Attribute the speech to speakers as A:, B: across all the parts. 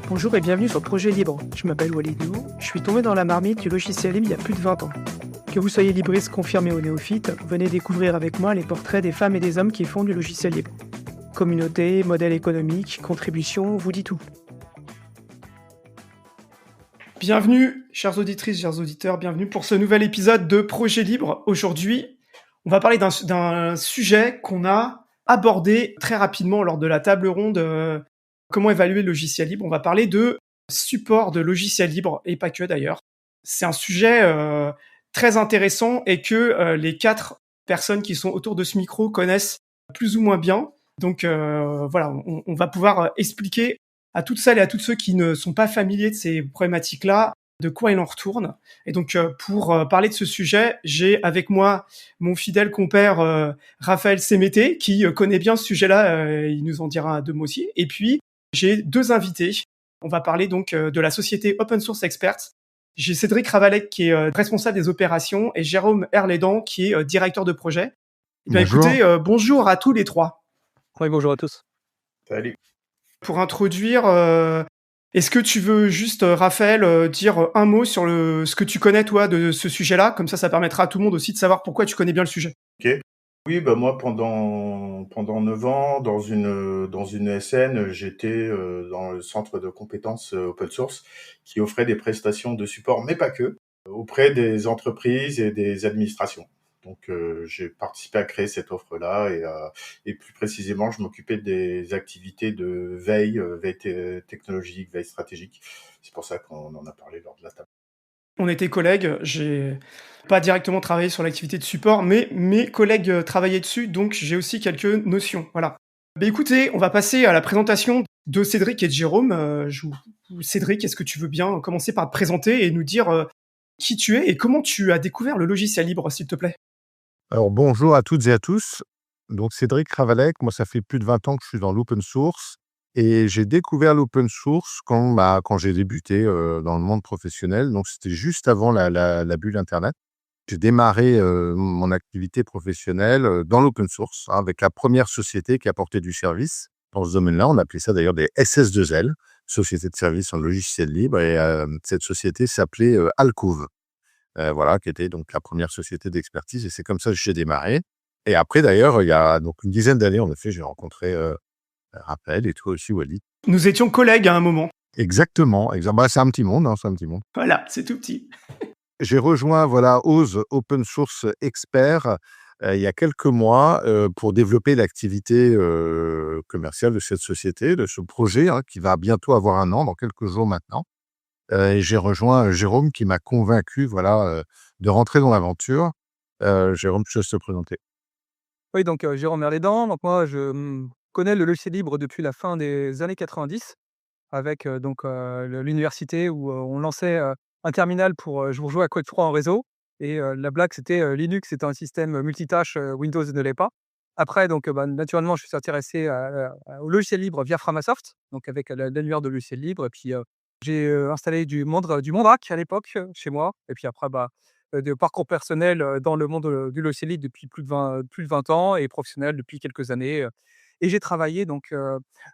A: Bonjour et bienvenue sur Projet Libre. Je m'appelle Walidou, je suis tombé dans la marmite du logiciel libre il y a plus de 20 ans. Que vous soyez libriste confirmé ou néophyte, venez découvrir avec moi les portraits des femmes et des hommes qui font du logiciel libre. Communauté, modèle économique, contribution, vous dit tout. Bienvenue, chères auditrices, chers auditeurs, bienvenue pour ce nouvel épisode de Projet Libre. Aujourd'hui, on va parler d'un sujet qu'on a abordé très rapidement lors de la table ronde comment évaluer le logiciel libre. On va parler de support de logiciel libre, et pas que d'ailleurs. C'est un sujet très intéressant et que les 4 personnes qui sont autour de ce micro connaissent plus ou moins bien. Donc voilà, on va pouvoir expliquer à toutes celles et à tous ceux qui ne sont pas familiers de ces problématiques-là, de quoi il en retourne. Et donc, pour parler de ce sujet, j'ai avec moi mon fidèle compère Raphaël Sémété, qui connaît bien ce sujet-là, il nous en dira 2 mots aussi. Et puis, j'ai 2 invités. On va parler donc de la société Open Source Experts. J'ai Cédric Ravalec, qui est responsable des opérations, et Jérôme Herlédan, qui est directeur de projet. Eh bien,
B: Bonjour.
A: écoutez, bonjour à tous les 3.
C: Oui, bonjour à tous.
B: Salut.
A: Pour introduire, est-ce que tu veux juste, Raphaël, dire un mot sur ce que tu connais, toi, de ce sujet-là? Comme ça permettra à tout le monde aussi de savoir pourquoi tu connais bien le sujet.
B: Ok. Oui, moi, pendant 9 ans, dans une ESN, j'étais dans le centre de compétences open source qui offrait des prestations de support, mais pas que, auprès des entreprises et des administrations. Donc, j'ai participé à créer cette offre-là et plus précisément, je m'occupais des activités de veille technologique, veille stratégique. C'est pour ça qu'on en a parlé lors de la table.
A: On était collègues, j'ai pas directement travaillé sur l'activité de support, mais mes collègues travaillaient dessus, donc j'ai aussi quelques notions. Voilà. Écoutez, on va passer à la présentation de Cédric et de Jérôme. Cédric, est-ce que tu veux bien commencer par te présenter et nous dire qui tu es et comment tu as découvert le logiciel libre, s'il te plaît?
D: Alors bonjour à toutes et à tous. Donc Cédric Ravalec, moi ça fait plus de 20 ans que je suis dans l'open source et j'ai découvert l'open source quand j'ai débuté dans le monde professionnel. Donc c'était juste avant la bulle Internet. J'ai démarré mon activité professionnelle dans l'open source avec la première société qui apportait du service dans ce domaine-là. On appelait ça d'ailleurs des SS2L, Société de services en logiciel libre. Et cette société s'appelait Alcove. Voilà, qui était donc la première société d'expertise et c'est comme ça que j'ai démarré. Et après d'ailleurs, il y a donc une dizaine d'années, en effet, j'ai rencontré Raphaël et toi aussi, Walid.
A: Nous étions collègues à un moment.
D: Exactement. C'est un petit monde, c'est un petit monde.
A: Voilà, c'est tout petit.
D: J'ai rejoint, OZ, Open Source Expert, il y a quelques mois pour développer l'activité commerciale de cette société, de ce projet qui va bientôt avoir 1 an, dans quelques jours maintenant. Et j'ai rejoint Jérôme qui m'a convaincu de rentrer dans l'aventure. Jérôme, je te laisse te présenter.
C: Oui, donc Jérôme Herlédan. Donc moi, je connais le logiciel libre depuis la fin des années 90 avec l'université où on lançait un terminal pour jouer à Code 3 en réseau. Et la blague, c'était Linux, c'était un système multitâche, Windows ne l'est pas. Après, naturellement, je suis intéressé au logiciel libre via Framasoft, donc avec l'annuaire de logiciel libre. Et puis, j'ai installé du Mandrake à l'époque chez moi. Et puis après, de parcours personnel dans le monde du logiciel libre depuis plus de 20 ans et professionnel depuis quelques années. Et j'ai travaillé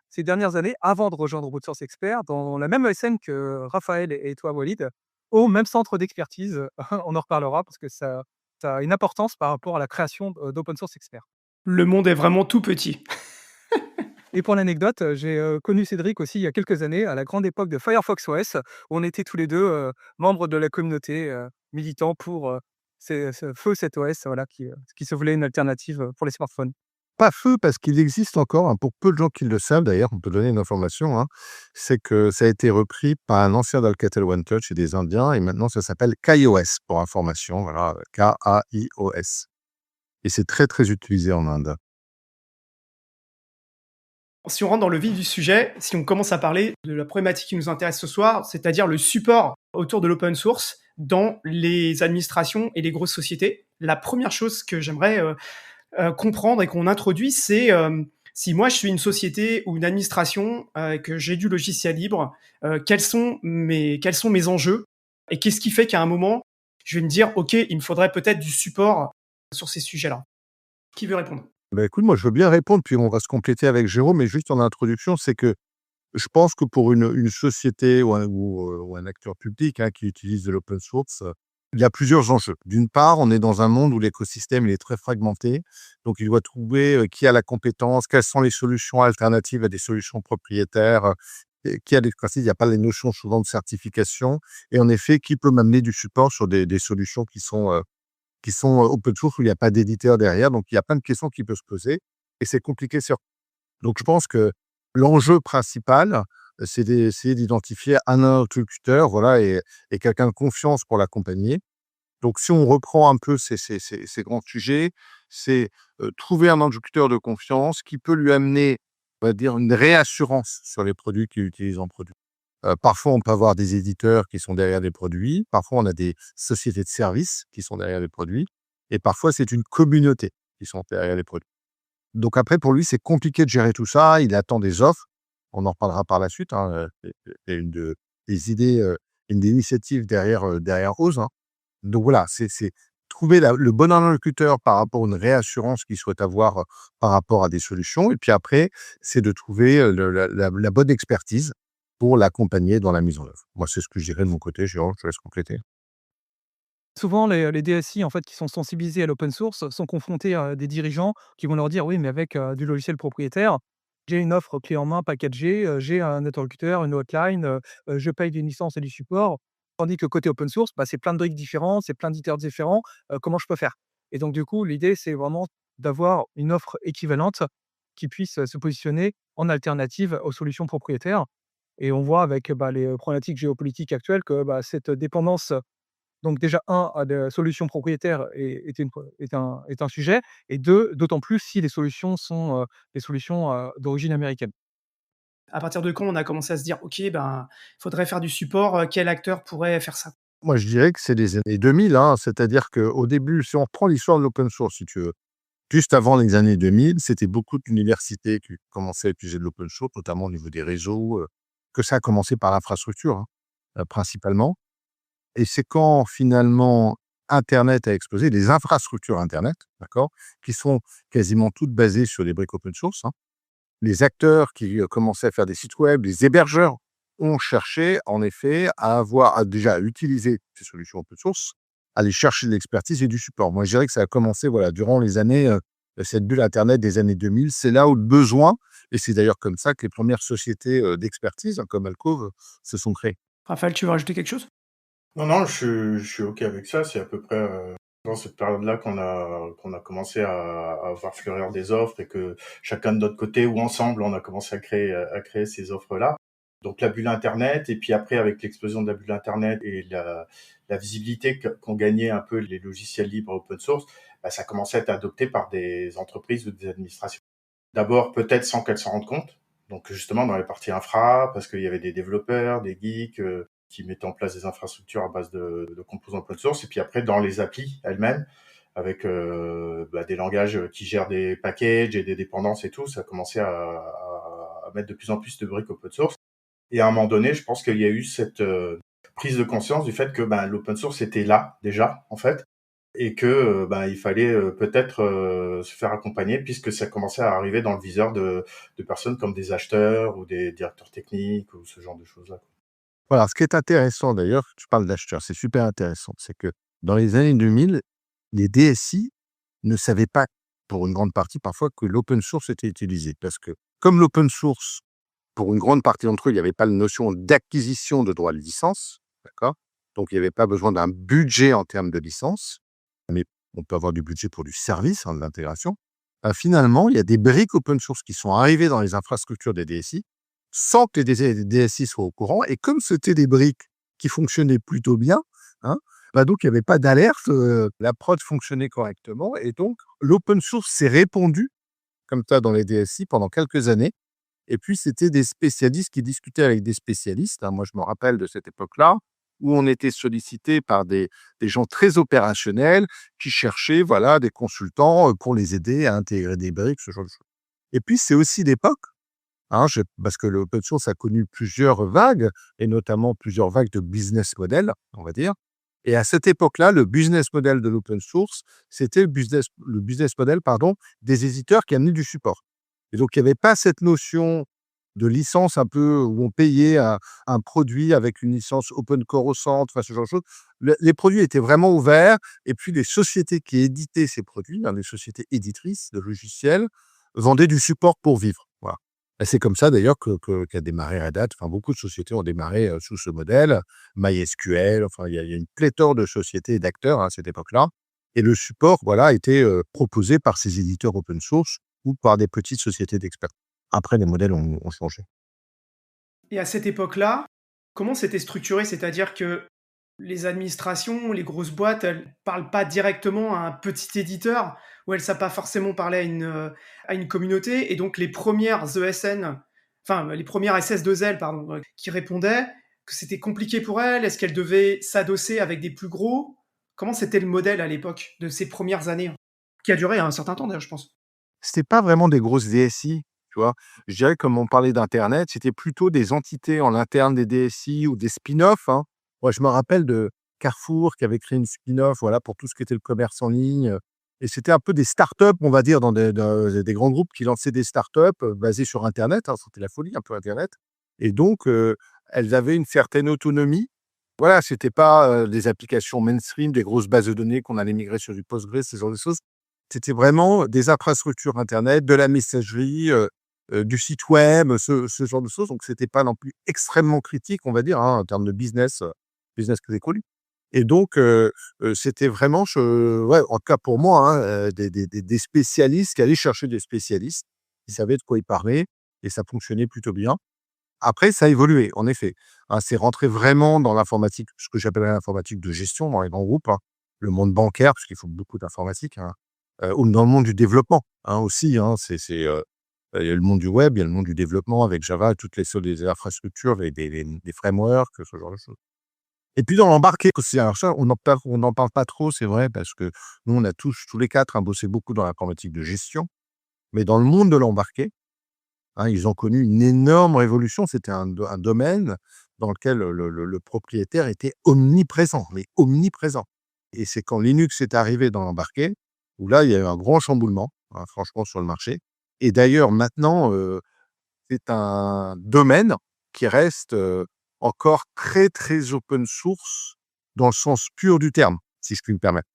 C: ces dernières années, avant de rejoindre Open Source Expert, dans la même ESN que Raphaël et toi, Walid, au même centre d'expertise. On en reparlera parce que ça a une importance par rapport à la création d'Open Source Expert.
A: Le monde est vraiment tout petit.
C: Et pour l'anecdote, j'ai connu Cédric aussi il y a quelques années, à la grande époque de Firefox OS, où on était tous les 2 membres de la communauté, militants pour ce feu cet OS, voilà, qui se voulait une alternative pour les smartphones.
D: Pas feu parce qu'il existe encore, pour peu de gens qui le savent d'ailleurs, on peut donner une information, c'est que ça a été repris par un ancien d'Alcatel OneTouch et des Indiens et maintenant ça s'appelle KaiOS pour information, voilà, KAIOS. Et c'est très, très utilisé en Inde.
A: Si on rentre dans le vif du sujet, si on commence à parler de la problématique qui nous intéresse ce soir, c'est-à-dire le support autour de l'open source dans les administrations et les grosses sociétés, la première chose que j'aimerais comprendre et qu'on introduit, c'est si moi je suis une société ou une administration que j'ai du logiciel libre, quels sont mes enjeux et qu'est-ce qui fait qu'à un moment, je vais me dire, OK, il me faudrait peut-être du support sur ces sujets-là. Qui veut répondre?
D: Écoute, moi je veux bien répondre, puis on va se compléter avec Jérôme, mais juste en introduction, c'est que Je pense que pour une société ou un acteur public, qui utilise de l'open source, il y a plusieurs enjeux. D'une part, on est dans un monde où l'écosystème, il est très fragmenté, donc il doit trouver, qui a la compétence, quelles sont les solutions alternatives à des solutions propriétaires, et qui a l'expertise. Il n'y a pas les notions souvent de certification et en effet, qui peut m'amener du support sur des solutions qui sont open source où il n'y a pas d'éditeur derrière. Donc il y a plein de questions qui peuvent se poser et c'est compliqué sur donc je pense que l'enjeu principal, c'est d'essayer d'identifier un interlocuteur, voilà et quelqu'un de confiance pour l'accompagner. Donc si on reprend un peu ces grands sujets, c'est, trouver un interlocuteur de confiance qui peut lui amener, on va dire, une réassurance sur les produits qu'il utilise en produit. Parfois, on peut avoir des éditeurs qui sont derrière les produits, parfois on a des sociétés de services qui sont derrière les produits et parfois c'est une communauté qui sont derrière les produits. Donc après, pour lui, c'est compliqué de gérer tout ça. Il attend des offres. On en reparlera par la suite, c'est des idées, une des initiatives derrière Ose, hein. Donc voilà, c'est trouver le bon interlocuteur par rapport à une réassurance qu'il souhaite avoir, par rapport à des solutions et puis après, c'est de trouver, la bonne expertise pour l'accompagner dans la mise en œuvre. Moi, c'est ce que je dirais de mon côté. Jérôme, je te laisse compléter.
C: Souvent, les DSI, en fait, qui sont sensibilisés à l'open source, sont confrontés à des dirigeants qui vont leur dire: «Oui, mais avec, du logiciel propriétaire, j'ai une offre clé en main packagée, j'ai un interlocuteur, une hotline, je paye des licences et du support». Tandis que côté open source, bah, c'est plein de briques différentes, c'est plein d'éditeurs différents, comment je peux faire? Et donc du coup, l'idée, c'est vraiment d'avoir une offre équivalente qui puisse, se positionner en alternative aux solutions propriétaires. Et on voit avec, bah, les, problématiques géopolitiques actuelles que, bah, cette dépendance donc déjà un à des solutions propriétaires est un sujet et 2 d'autant plus si les solutions sont, des solutions, d'origine américaine.
A: À partir de quand on a commencé à se dire: «OK, ben, il faudrait faire du support, quel acteur pourrait faire ça?»
D: Moi, je dirais que c'est les années 2000, hein. C'est-à-dire qu'au début, si on reprend l'histoire de l'open source, si tu veux, juste avant les années 2000, c'était beaucoup d'universités qui commençaient à utiliser de l'open source, notamment au niveau des réseaux, que ça a commencé par l'infrastructure, hein, principalement. Et c'est quand finalement internet a explosé, les infrastructures internet, d'accord? Qui sont quasiment toutes basées sur des briques open source, hein. Les acteurs qui, commençaient à faire des sites web, les hébergeurs ont cherché en effet à déjà utiliser ces solutions open source, aller chercher de l'expertise et du support. Moi, je dirais que ça a commencé, voilà, durant les années, cette bulle internet des années 2000. C'est là où le besoin et c'est d'ailleurs comme ça que les premières sociétés, d'expertise, hein, comme Alcove, se sont créées.
A: Raphaël, tu veux rajouter quelque chose?
B: Non, non, je suis OK avec ça. C'est à peu près dans cette période-là qu'on a commencé à voir fleurir des offres et que chacun de notre côté ou ensemble, on a commencé à créer ces offres-là. Donc la bulle Internet et puis après avec l'explosion de la bulle Internet et la visibilité qu'ont gagné un peu les logiciels libres open source, bah, ça commençait à être adopté par des entreprises ou des administrations. D'abord peut-être sans qu'elles s'en rendent compte. Donc justement dans les parties infra, parce qu'il y avait des développeurs, des geeks qui mettaient en place des infrastructures à base de composants open source. Et puis après dans les applis elles-mêmes, avec des langages qui gèrent des packages et des dépendances et tout, ça a commencé à mettre de plus en plus de briques open source. Et à un moment donné, je pense qu'il y a eu cette prise de conscience du fait que l'open source était là déjà en fait et que il fallait peut-être se faire accompagner puisque ça commençait à arriver dans le viseur de personnes comme des acheteurs ou des directeurs techniques ou ce genre de choses-là.
D: Voilà, ce qui est intéressant d'ailleurs, tu parles d'acheteurs, c'est super intéressant. C'est que dans les années 2000, les DSI ne savaient pas, pour une grande partie parfois, que l'open source était utilisé. Parce que comme l'open source, pour une grande partie d'entre eux, il n'y avait pas la notion d'acquisition de droits de licence, d'accord? Donc il n'y avait pas besoin d'un budget en termes de licence, mais on peut avoir du budget pour du service, hein, de l'intégration. Finalement, il y a des briques open source qui sont arrivées dans les infrastructures des DSI sans que les DSI soient au courant. Et comme c'était des briques qui fonctionnaient plutôt bien, hein, donc il n'y avait pas d'alerte, la prod fonctionnait correctement. Et donc, l'open source s'est répandu comme ça dans les DSI pendant quelques années. Et puis, c'était des spécialistes qui discutaient avec des spécialistes, hein. Moi, je me rappelle de cette époque-là où on était sollicité par des gens très opérationnels qui cherchaient, voilà, des consultants pour les aider à intégrer des briques, ce genre de choses. Et puis, c'est aussi l'époque, hein, parce que l'open source a connu plusieurs vagues, et notamment plusieurs vagues de business model, on va dire. Et à cette époque-là, le business model de l'open source, c'était le business model, pardon, des éditeurs qui amenaient du support. Et donc, il n'y avait pas cette notion de licences un peu où on payait un produit avec une licence open core au centre, enfin ce genre de choses. Les produits étaient vraiment ouverts et puis les sociétés qui éditaient ces produits, les sociétés éditrices de logiciels, vendaient du support pour vivre. Voilà. Et c'est comme ça d'ailleurs qu'a démarré Red Hat. Enfin, beaucoup de sociétés ont démarré sous ce modèle. MySQL, enfin, il y a une pléthore de sociétés et d'acteurs à cette époque-là. Et le support, voilà, était proposé par ces éditeurs open source ou par des petites sociétés d'experts. Après, les modèles ont changé.
A: Et à cette époque-là, comment c'était structuré? C'est-à-dire que les administrations, les grosses boîtes, elles parlent pas directement à un petit éditeur, ou elles savent pas forcément parler à une communauté, et donc les premières ESN, enfin les premières SS2L, pardon, qui répondaient, que c'était compliqué pour elles, est-ce qu'elles devaient s'adosser avec des plus gros? Comment c'était le modèle à l'époque de ces premières années, qui a duré un certain temps d'ailleurs, je pense.
D: C'était pas vraiment des grosses DSI, tu vois? Je dirais, comme on parlait d'internet, c'était plutôt des entités en interne des DSI ou des spin-offs, hein. Moi, je me rappelle de Carrefour qui avait créé une spin-off, voilà, pour tout ce qui était le commerce en ligne, et c'était un peu des startups, on va dire, dans des grands groupes qui lançaient des startups, basées sur internet, hein. C'était la folie un peu internet, et donc elles avaient une certaine autonomie. Voilà, c'était pas, des applications mainstream, des grosses bases de données qu'on allait migrer sur du Postgre, ce genre de choses. C'était vraiment des infrastructures internet, de la messagerie, du site web, ce genre de choses. Donc c'était pas non plus extrêmement critique, on va dire, hein, en termes de business, business très connu. Et donc c'était vraiment ouais, en tout cas pour moi, hein, des spécialistes qui allaient chercher des spécialistes, qui savaient de quoi ils parlaient et ça fonctionnait plutôt bien. Après, ça a évolué, en effet, hein, c'est rentré vraiment dans l'informatique, ce que j'appellerais l'informatique de gestion dans les grands groupes, hein. Le monde bancaire, parce qu'il faut beaucoup d'informatique, hein, ou dans le monde du développement, hein, aussi, hein. Il y a le monde du web, il y a le monde du développement avec Java, toutes les infrastructures, des frameworks, ce genre de choses. Et puis dans l'embarqué aussi, alors ça, on n'en parle pas trop, c'est vrai, parce que nous, on a tous les 4, hein, bossé beaucoup dans l'informatique de gestion, mais dans le monde de l'embarqué, hein, ils ont connu une énorme révolution. C'était un domaine dans lequel le propriétaire était omniprésent, mais omniprésent. Et c'est quand Linux est arrivé dans l'embarqué, où là, il y a eu un grand chamboulement, hein, franchement, sur le marché. Et d'ailleurs, maintenant, c'est un domaine qui reste encore très, très open source dans le sens pur du terme, si je puis me permettre.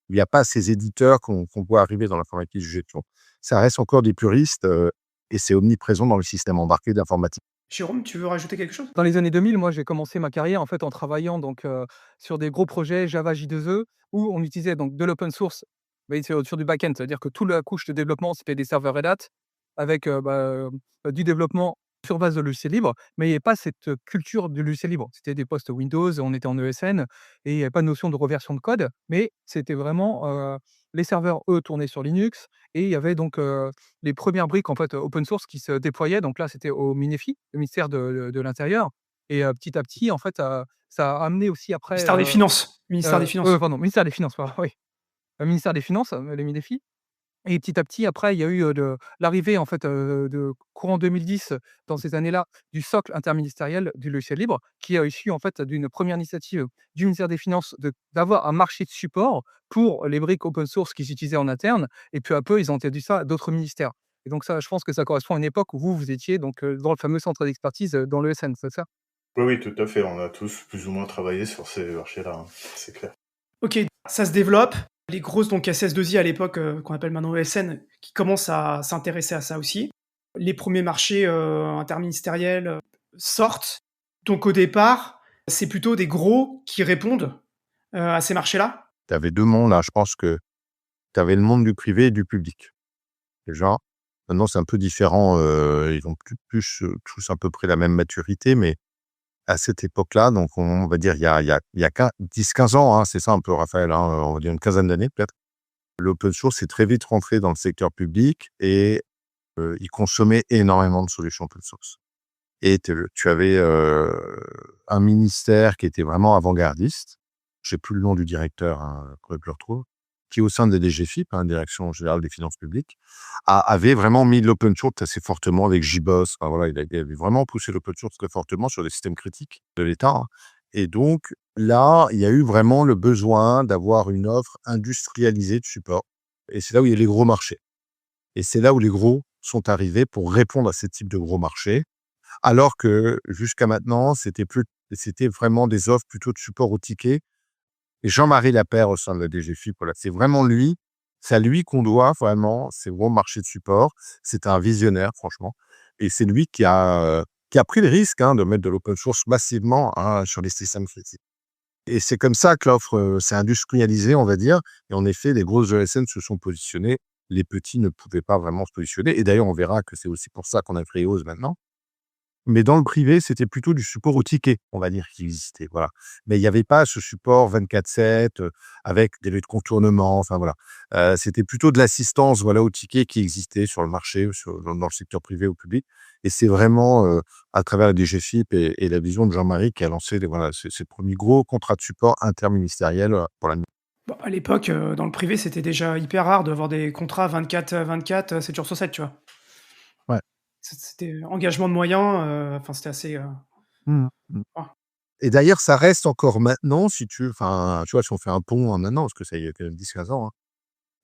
D: Il n'y a pas ces éditeurs qu'on voit arriver dans l'informatique de gestion. Ça reste encore des puristes, et c'est omniprésent dans le système embarqué d'informatique.
A: Jérôme, tu veux rajouter quelque chose?
C: Dans les années 2000, moi, j'ai commencé ma carrière en fait en travaillant donc sur des gros projets Java J2E où on utilisait donc de l'open source, mais sur du back-end. C'est-à-dire que toute la couche de développement, c'était des serveurs Red Hat avec, du développement sur base de logiciels libres, mais il y avait pas cette culture du logiciel libre. C'était des postes Windows, on était en ESN et il y avait pas de notion de reversion de code, mais c'était vraiment, les serveurs, eux, tournaient sur Linux et il y avait donc, les premières briques en fait, open source qui se déployaient. Donc là, c'était au MINEFI, le ministère de l'Intérieur et petit à petit, en fait, ça a amené aussi après,
A: Ministère des Finances. Ministère des Finances.
C: pardon, ministère des Finances, pardon, oui. Le ministère des Finances, le MINEFI et petit à petit, après, il y a eu, l'arrivée, en fait, de courant 2010, dans ces années-là, du socle interministériel du logiciel libre, qui a issu, en fait, d'une première initiative du ministère des Finances d'avoir un marché de support pour les briques open source qu'ils utilisaient en interne et peu à peu, ils ont étendu ça à d'autres ministères et donc ça, je pense que ça correspond à une époque où vous étiez donc, dans le fameux centre d'expertise, dans l'ESN, c'est ça?
B: Oui, oui, tout à fait. On a tous plus ou moins travaillé sur ces marchés-là, hein, c'est clair.
A: Ok, ça se développe. Les grosses donc SS2I à l'époque, qu'on appelle maintenant ESN, qui commencent à s'intéresser à ça aussi. Les premiers marchés interministériels sortent. Donc au départ, c'est plutôt des gros qui répondent à ces marchés-là.
D: Tu avais 2 mondes, là. Je pense que tu avais le monde du privé et du public, déjà. Maintenant, c'est un peu différent, ils ont tous à peu près la même maturité, mais à cette époque-là, donc on va dire il y a 10-15 ans, hein, c'est ça un peu, Raphaël, hein, on va dire une quinzaine d'années peut-être. L'open source est très vite rentré dans le secteur public et ils consommaient énormément de solutions open source. Et tu avais, un ministère qui était vraiment avant-gardiste. Je sais plus le nom du directeur, hein, faudrait que je le retrouve, qui au sein de DGFiP, hein, Direction générale des finances publiques, avait vraiment mis l'open source assez fortement avec JBoss. Enfin voilà, il avait vraiment poussé l'open source très fortement sur les systèmes critiques de l'État, hein. Et donc là, il y a eu vraiment le besoin d'avoir une offre industrialisée de support et c'est là où il y a les gros marchés et c'est là où les gros sont arrivés pour répondre à ce type de gros marchés. Alors que jusqu'à maintenant, c'était vraiment des offres plutôt de support au ticket. Et Jean-Marie Lapeyre au sein de la DGFiP, voilà, c'est à lui qu'on doit vraiment ces gros marchés de support. C'est un visionnaire franchement et c'est lui qui a pris le risque, hein, de mettre de l'open source massivement, hein, sur les systèmes critiques. Et c'est comme ça que l'offre, s'est industrialisée, on va dire. Et en effet, les grosses ESN se sont positionnées. Les petits ne pouvaient pas vraiment se positionner. Et d'ailleurs, on verra que c'est aussi pour ça qu'on a créé Ose maintenant. Mais dans le privé, c'était plutôt du support au ticket, on va dire, qui existait, voilà. Mais il y avait pas ce support 24/7, avec des lieux de contournement, enfin voilà. C'était plutôt de l'assistance, voilà, au ticket qui existait sur le marché, dans le secteur privé ou public. Et c'est vraiment, à travers la DGFiP et la vision de Jean-Marie qui a lancé voilà, ces 1 gros contrats de support interministériels, pour la.
A: Bon, à l'époque, dans le privé, c'était déjà hyper rare d'avoir des contrats 24/24, 7 jours sur 7, tu vois?
D: Ouais.
A: C'était engagement de moyens, enfin, c'était assez,
D: Mmh mh.
A: ah.
D: Et d'ailleurs, ça reste encore maintenant, si tu vois, si on fait un pont, maintenant, parce que ça y est quand même 10-15 ans, hein.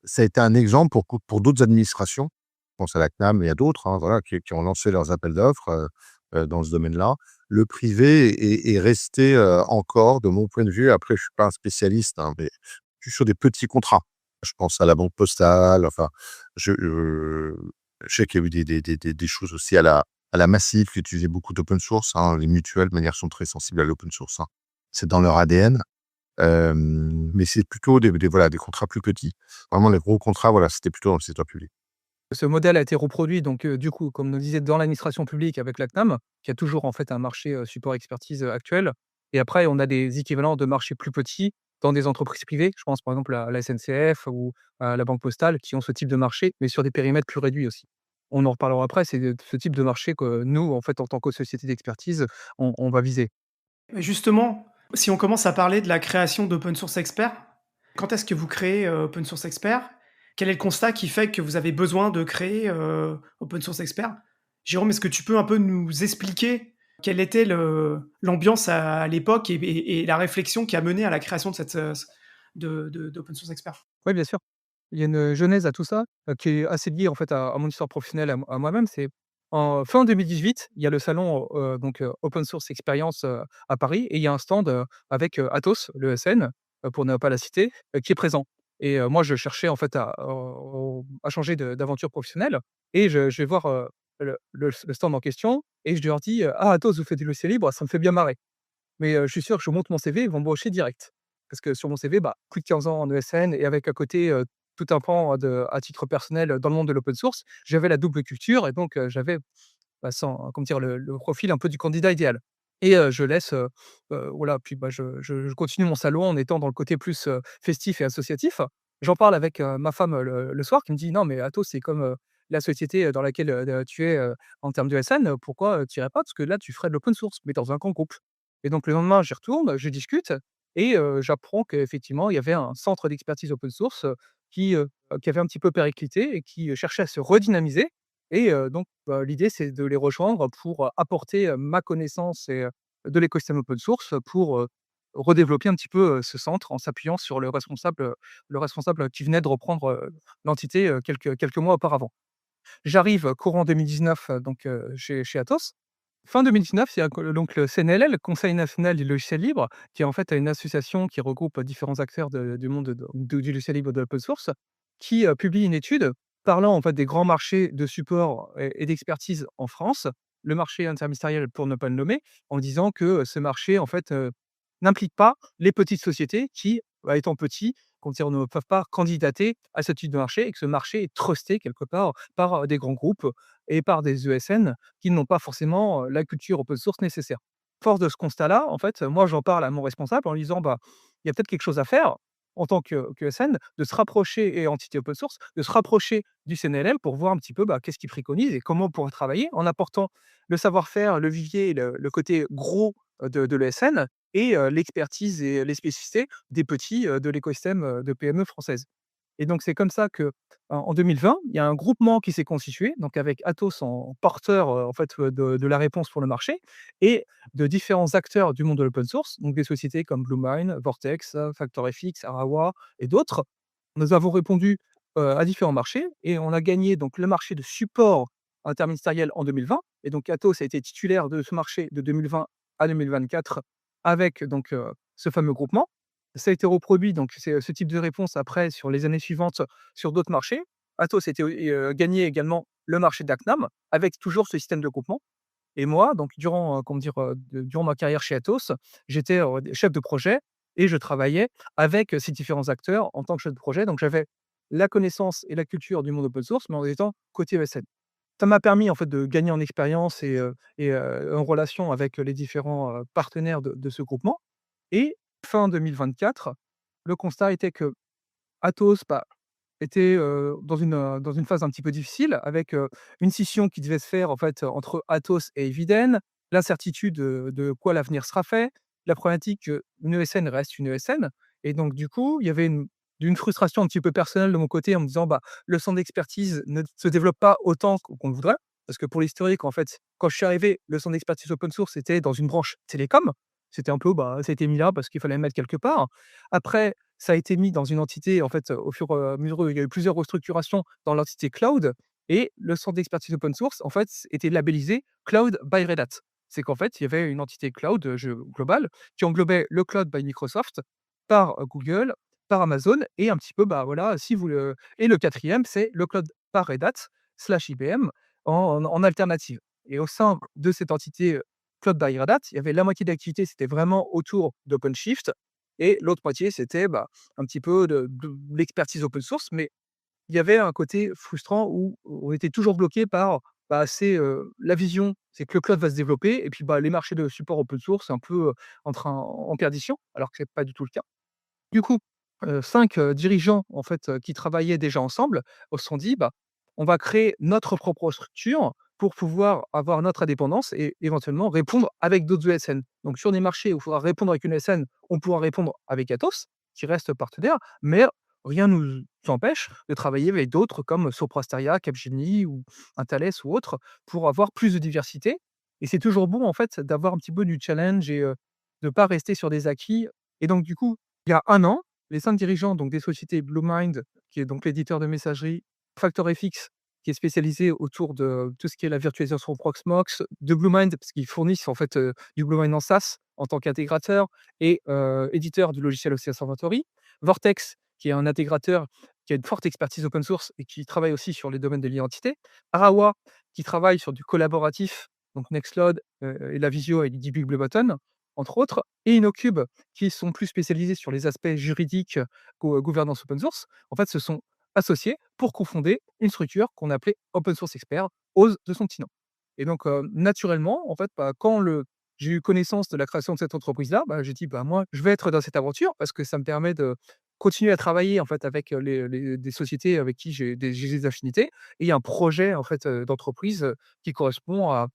D: Ça a été un exemple pour d'autres administrations. Je pense à la CNAM et à d'autres, hein, voilà, qui ont lancé leurs appels d'offres, dans ce domaine-là. Le privé est resté, encore, de mon point de vue, après je suis pas un spécialiste, hein, mais je suis sur des petits contrats. Je pense à la Banque Postale, enfin, je sais qu'il y a eu des choses aussi à la Massif qui utilisait beaucoup d'open source, hein. Les mutuelles, de manière, sont très sensibles à l'open source, hein. C'est dans leur ADN. Mais c'est plutôt voilà, des contrats plus petits. Vraiment les gros contrats, voilà, c'était plutôt dans le secteur public.
C: Ce modèle a été reproduit donc du coup, comme on disait, dans l'administration publique avec la CNAM, qui a toujours en fait un marché, support expertise, actuel. Et après on a des équivalents de marchés plus petits dans des entreprises privées. Je pense par exemple à la SNCF ou à la Banque Postale qui ont ce type de marché, mais sur des périmètres plus réduits aussi. On en reparlera après, c'est de ce type de marché que nous, en fait, en tant que société d'expertise, on va viser.
A: Mais justement, si on commence à parler de la création d'Open Source Expert, quand est-ce que vous créez, Open Source Expert? Quel est le constat qui fait que vous avez besoin de créer, Open Source Expert? Jérôme, est-ce que tu peux un peu nous expliquer quelle était l'ambiance à l'époque et la réflexion qui a mené à la création de cette, d'Open Source Expert?
C: Oui, bien sûr. Il y a une genèse à tout ça, qui est assez liée en fait à mon histoire professionnelle, à moi-même. C'est en fin 2018, il y a le salon, donc Open Source Experience, à Paris et il y a un stand, avec, Atos, l'ESN, pour ne pas la citer, qui est présent. Et moi je cherchais en fait à changer d'aventure professionnelle et je vais voir, le stand en question et je leur dis: «Ah Atos, vous faites du logiciel libre, ça me fait bien marrer». Mais je suis sûr que je monte mon CV, ils vont m'embaucher direct. Parce que sur mon CV, bah, plus de 15 ans en ESN et avec à côté, tout un pan à titre personnel, dans le monde de l'open source. J'avais la double culture et donc j'avais, bah, sans comment dire? Le profil un peu du candidat idéal. Et je laisse, voilà, puis, bah, je continue mon salon en étant dans le côté plus, festif et associatif. J'en parle avec, ma femme, le soir qui me dit: «Non mais Atos, c'est comme, la société, dans laquelle, tu es, en termes d'ESN, pourquoi, tu irais pas? Parce que là, tu ferais de l'open source, mais dans un grand groupe». Et donc le lendemain, j'y retourne, je discute et j'apprends qu'effectivement, il y avait un centre d'expertise open source, qui avait un petit peu périclité et qui, cherchait à se redynamiser. Et donc l'idée, c'est de les rejoindre pour, apporter, ma connaissance et de l'écosystème open source pour, redévelopper un petit peu, ce centre en s'appuyant sur le responsable qui venait de reprendre, l'entité, quelques mois auparavant. J'arrive courant 2019, donc chez Atos. Fin 2019, il y a donc le CNLL, le Conseil national du logiciel libre, qui est en fait une association qui regroupe différents acteurs du monde du logiciel libre de l'open source, qui publie une étude parlant en fait des grands marchés de support et d'expertise en France, le marché interministériel pour ne pas le nommer, en disant que ce marché en fait n'implique pas les petites sociétés qui, bah, étant petits, comment dire, ne peuvent pas candidater à ce type de marché et que ce marché est trusté quelque part par des grands groupes et par des ESN qui n'ont pas forcément, la culture open source nécessaire. Force de ce constat-là, en fait, moi, j'en parle à mon responsable en lui disant: «Bah, il y a peut-être quelque chose à faire en tant qu'ESN, de se rapprocher et entité open source, de se rapprocher du CNLL pour voir un petit peu, bah, qu'est-ce qu'il préconise et comment on pourrait travailler en apportant le savoir-faire, le vivier, le côté gros, de l'ESN et l'expertise et les spécificités des petits, de l'écosystème, de PME françaises». Et donc c'est comme ça que, en 2020, il y a un groupement qui s'est constitué, donc avec Atos en porteur, en fait, de la réponse pour le marché et de différents acteurs du monde de l'open source, donc des sociétés comme Bluemine, Vortex, FactorFX, Arawa et d'autres. Nous avons répondu, à différents marchés et on a gagné donc le marché de support interministériel en 2020 Et donc Atos a été titulaire de ce marché de 2020 à 2024 avec donc ce fameux groupement. Ça a été reproduit, donc c'est ce type de réponse après sur les années suivantes sur d'autres marchés. Atos a été gagné également le marché d'Acnam avec toujours ce système de groupement. Et moi, donc durant, comment dire, durant ma carrière chez Atos, j'étais, chef de projet et je travaillais avec, ces différents acteurs en tant que chef de projet. Donc j'avais la connaissance et la culture du monde open source, mais en étant côté ESN. Ça m'a permis en fait de gagner en expérience en relation avec les différents, partenaires de ce groupement. Et fin 2024, le constat était que Atos, bah, était, dans une phase un petit peu difficile avec, une scission qui devait se faire en fait, entre Atos et Eviden, l'incertitude, de quoi l'avenir sera fait, la problématique qu'une ESN reste une ESN. Et donc du coup, il y avait une frustration un petit peu personnelle de mon côté en me disant: «Bah, le centre d'expertise ne se développe pas autant qu'on le voudrait». Parce que pour l'historique, en fait, quand je suis arrivé, le centre d'expertise open source était dans une branche télécom. C'était un peu, bah, ça a été mis là parce qu'il fallait le mettre quelque part. Après, ça a été mis dans une entité, en fait, au fur et à mesure où il y a eu plusieurs restructurations dans l'entité cloud. Et le centre d'expertise open source, en fait, était labellisé Cloud by Red Hat. C'est qu'en fait, il y avait une entité cloud, globale qui englobait le cloud by Microsoft, par, Google, par Amazon et un petit peu, bah, voilà, si vous le et le quatrième, c'est le cloud par Red Hat/IBM en alternative. Et au sein de cette entité, cloud by Red Hat, il y avait la moitié de l'activité, c'était vraiment autour d'OpenShift et l'autre moitié, c'était, bah, un petit peu de l'expertise open source. Mais il y avait un côté frustrant où on était toujours bloqué par, bah, la vision, c'est que le cloud va se développer et puis, bah, les marchés de support open source, c'est un peu, en perdition, alors que c'est pas du tout le cas. Du coup, 5, dirigeants en fait, qui travaillaient déjà ensemble, se sont dit: «Bah, on va créer notre propre structure pour pouvoir avoir notre indépendance et éventuellement répondre avec d'autres ESN». Donc sur des marchés où il faudra répondre avec une ESN, on pourra répondre avec Atos, qui reste partenaire, mais rien ne nous empêche de travailler avec d'autres comme Soprasteria, Capgemini ou un Thales ou autre, pour avoir plus de diversité. Et c'est toujours bon en fait d'avoir un petit peu du challenge et de pas rester sur des acquis. Et donc du coup, il y a un an, les 5 dirigeants donc des sociétés Bluemind, qui est donc l'éditeur de messagerie, FactorFX, qui est spécialisé autour de tout ce qui est la virtualisation Proxmox, de Bluemind, parce qu'ils fournissent en fait, du Bluemind en SaaS en tant qu'intégrateur et éditeur du logiciel OCS Inventory. Vortex, qui est un intégrateur qui a une forte expertise open source et qui travaille aussi sur les domaines de l'identité. Arawa, qui travaille sur du collaboratif, donc Nextcloud, et la Visio et Debug Button, entre autres, et InnoCube, qui sont plus spécialisés sur les aspects juridiques, gouvernance open source, en fait, se sont associés pour cofonder une structure qu'on appelait Open Source Expert, OSE de son petit nom. Et donc, naturellement, en fait, bah, j'ai eu connaissance de la création de cette entreprise-là, bah, j'ai dit: «Bah, moi, je vais être dans cette aventure parce que ça me permet de continuer à travailler, en fait, avec, des sociétés avec qui j'ai des affinités et il y a un projet, en fait, d'entreprise, qui correspond à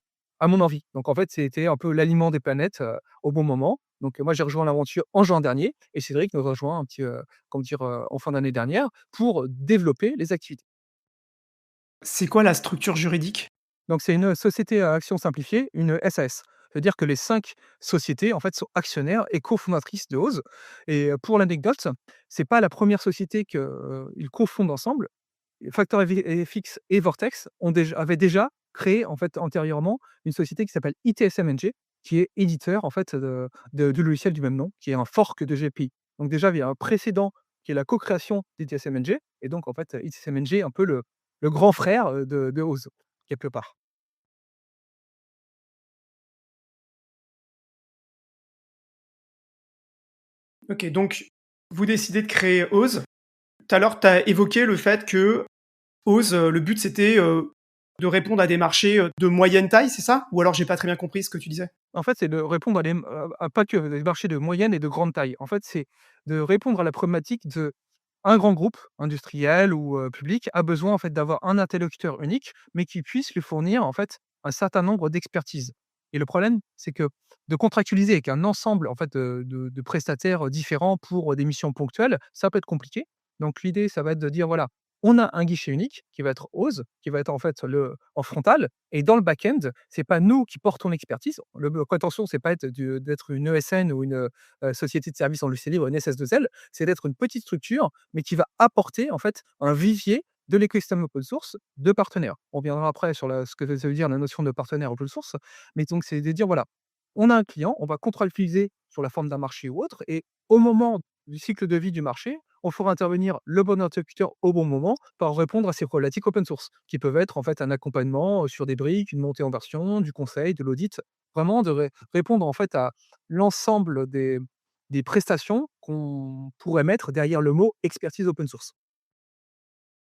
C: mon envie». Donc en fait, c'était un peu l'aliment des planètes, au bon moment. Donc, moi, j'ai rejoint l'aventure en juin dernier et Cédric nous rejoint un petit, comment dire, en fin d'année dernière pour développer les activités.
A: C'est quoi la structure juridique?
C: Donc c'est une société à action simplifiée, une SAS. C'est-à-dire que les 5 sociétés, en fait, sont actionnaires et cofondatrices de OSE. Et pour l'anecdote, c'est pas la première société qu'ils cofondent ensemble. FactorFX et Vortex avaient déjà créé, en fait, antérieurement, une société qui s'appelle ITSMNG, qui est éditeur, en fait, du logiciel du même nom, qui est un fork de GPI. Donc déjà, il y a un précédent qui est la co-création d'ITSMNG et donc en fait, ITSMNG est un peu le grand frère, de OSE, quelque part.
A: OK, donc vous décidez de créer OSE. Tout à l'heure, tu as évoqué le fait que OSE, le but c'était, de répondre à des marchés, de moyenne taille, c'est ça? Ou alors j'ai pas très bien compris ce que tu disais?
C: En fait, c'est de répondre à pas que des marchés de moyenne et de grande taille. En fait, c'est de répondre à la problématique de un grand groupe industriel ou public a besoin en fait d'avoir un interlocuteur unique, mais qui puisse lui fournir en fait un certain nombre d'expertises. Et le problème, c'est que de contractualiser avec un ensemble en fait de prestataires différents pour des missions ponctuelles, ça peut être compliqué. Donc l'idée, ça va être de dire voilà, on a un guichet unique qui va être OSE, qui va être en fait en frontal, et dans le back-end, c'est pas nous qui portons l'expertise. Attention, c'est pas d'être une ESN ou une société de services en logiciel libre, une SS2L, c'est d'être une petite structure, mais qui va apporter en fait un vivier de l'écosystème open source de partenaires. On reviendra après sur ce que ça veut dire la notion de partenaire open source, mais donc c'est de dire, voilà, on a un client, on va contractualiser sur la forme d'un marché ou autre et au moment du cycle de vie du marché, on fera intervenir le bon interlocuteur au bon moment pour répondre à ces problématiques open source, qui peuvent être en fait un accompagnement sur des briques, une montée en version, du conseil, de l'audit, vraiment de répondre en fait à l'ensemble des prestations qu'on pourrait mettre derrière le mot expertise open source.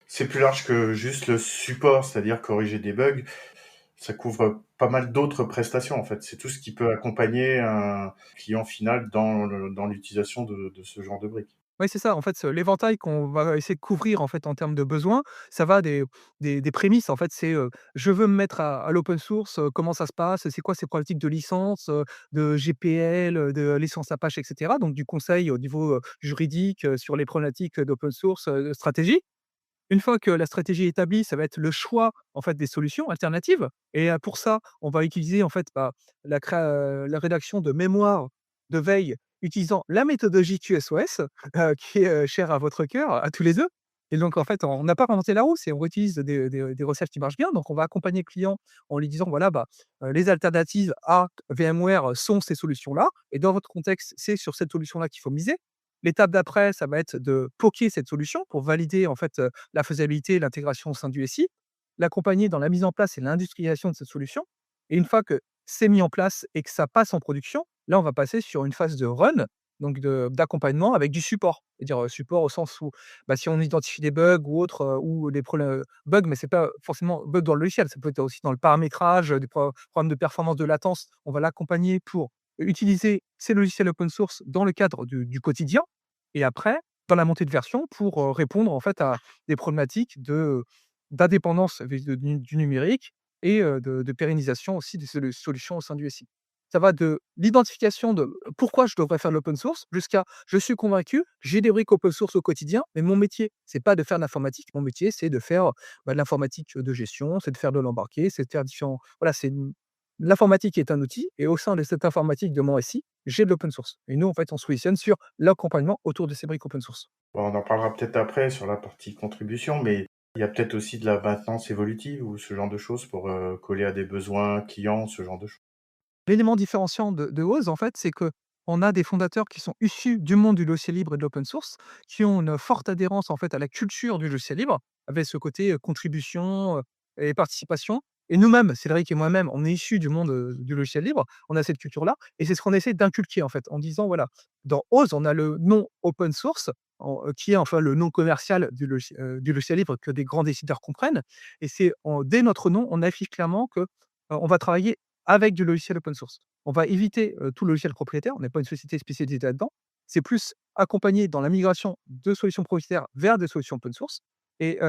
B: C'est plus large que juste le support, c'est-à-dire corriger des bugs. Ça couvre pas mal d'autres prestations, en fait. C'est tout ce qui peut accompagner un client final dans l'utilisation de ce genre de briques.
C: Oui, c'est ça. En fait, l'éventail qu'on va essayer de couvrir, en fait, en termes de besoins, ça va des prémices. En fait, c'est, je veux me mettre à l'open source, comment ça se passe? C'est quoi ces problématiques de licence, de GPL, de licence Apache et cetera. Donc du conseil au niveau, juridique, sur les problématiques d'open source, de stratégie. Une fois que la stratégie est établie, ça va être le choix, en fait, des solutions alternatives et pour ça, on va utiliser, en fait, la rédaction de mémoires de veille utilisant la méthodologie QSOS, qui est, chère à votre cœur, à tous les 2 et donc en fait, on n'a pas inventé la roue, c'est on utilise des recettes qui marchent bien. Donc on va accompagner le client en lui disant: «Voilà, les alternatives à VMware sont ces solutions-là et dans votre contexte, c'est sur cette solution-là qu'il faut miser». L'étape d'après, ça va être de poker cette solution pour valider en fait, la faisabilité et l'intégration au sein du SI, l'accompagner dans la mise en place et l'industrialisation de cette solution et une fois que c'est mis en place et que ça passe en production, là, on va passer sur une phase de run, donc d'accompagnement avec du support. C'est-à-dire, support au sens où, si on identifie des bugs ou autres, ou des problèmes, bugs, mais c'est pas forcément bug dans le logiciel, ça peut être aussi dans le paramétrage, des problèmes de performance, de latence. On va l'accompagner pour utiliser ces logiciels open source dans le cadre du quotidien et après, dans la montée de version pour, répondre en fait à des problématiques d'indépendance du numérique et de pérennisation aussi des solutions au sein du SI. Ça va de l'identification de pourquoi je devrais faire de l'open source jusqu'à je suis convaincu, j'ai des briques open source au quotidien, mais mon métier, c'est pas de faire de l'informatique. Mon métier, c'est de faire, de l'informatique de gestion, c'est de faire de l'embarqué, c'est de faire différents voilà, c'est l'informatique est un outil et au sein de cette informatique de mon SI, j'ai de l'open source et nous, en fait, on se positionne sur l'accompagnement autour de ces briques open source.
B: Bon, on en parlera peut-être après sur la partie contribution, mais il y a peut-être aussi de la maintenance évolutive ou ce genre de choses pour coller à des besoins clients, ce genre de choses.
C: L'élément différenciant de Oz, en fait, c'est que on a des fondateurs qui sont issus du monde du logiciel libre et de l'open source, qui ont une forte adhérence, en fait, à la culture du logiciel libre, avec ce côté, contribution, et participation et nous-mêmes, Cédric et moi-même, on est issus du monde, du logiciel libre. On a cette culture-là et c'est ce qu'on essaie d'inculquer, en fait, en disant, voilà, dans Oz, on a le nom open source, qui est, enfin, le nom commercial du logiciel libre que des grands décideurs comprennent et c'est dès notre nom, on affiche clairement que, on va travailler avec du logiciel open source. On va éviter, tout logiciel propriétaire, on n'est pas une société spécialisée là-dedans. C'est plus accompagner dans la migration de solutions propriétaires vers des solutions open source et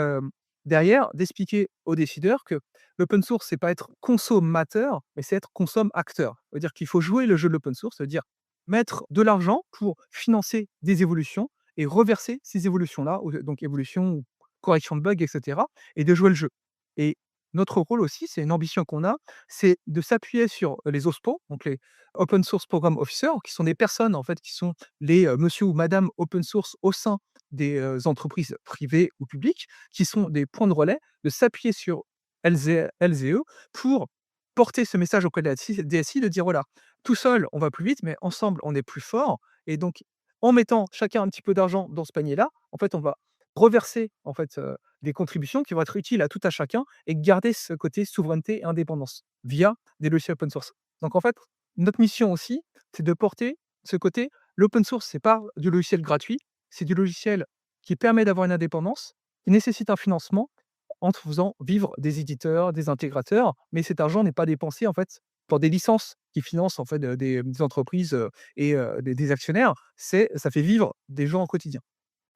C: derrière d'expliquer aux décideurs que l'open source, c'est pas être consommateur, mais c'est être consomme-acteur. Ça veut dire qu'il faut jouer le jeu de l'open source, ça veut dire mettre de l'argent pour financer des évolutions et reverser ces évolutions-là, donc évolution ou correction de bugs et cetera et de jouer le jeu et notre rôle aussi, c'est une ambition qu'on a, c'est de s'appuyer sur les OSPO, donc les Open Source Program Officers, qui sont des personnes en fait qui sont les, monsieur ou madame open source au sein des, entreprises privées ou publiques, qui sont des points de relais, de s'appuyer sur elles et eux pour porter ce message auprès de la DSI de dire: «Voilà, tout seul on va plus vite, mais ensemble on est plus fort» et donc en mettant chacun un petit peu d'argent dans ce panier-là, en fait on va reverser en fait, des contributions qui vont être utiles à tout à chacun et garder ce côté souveraineté et indépendance via des logiciels open source. Donc en fait, notre mission aussi, c'est de porter ce côté l'open source, c'est pas du logiciel gratuit, c'est du logiciel qui permet d'avoir une indépendance, qui nécessite un financement en faisant vivre des éditeurs, des intégrateurs, mais cet argent n'est pas dépensé en fait pour des licences qui financent en fait, des entreprises, et des actionnaires. Ça fait vivre des gens au quotidien.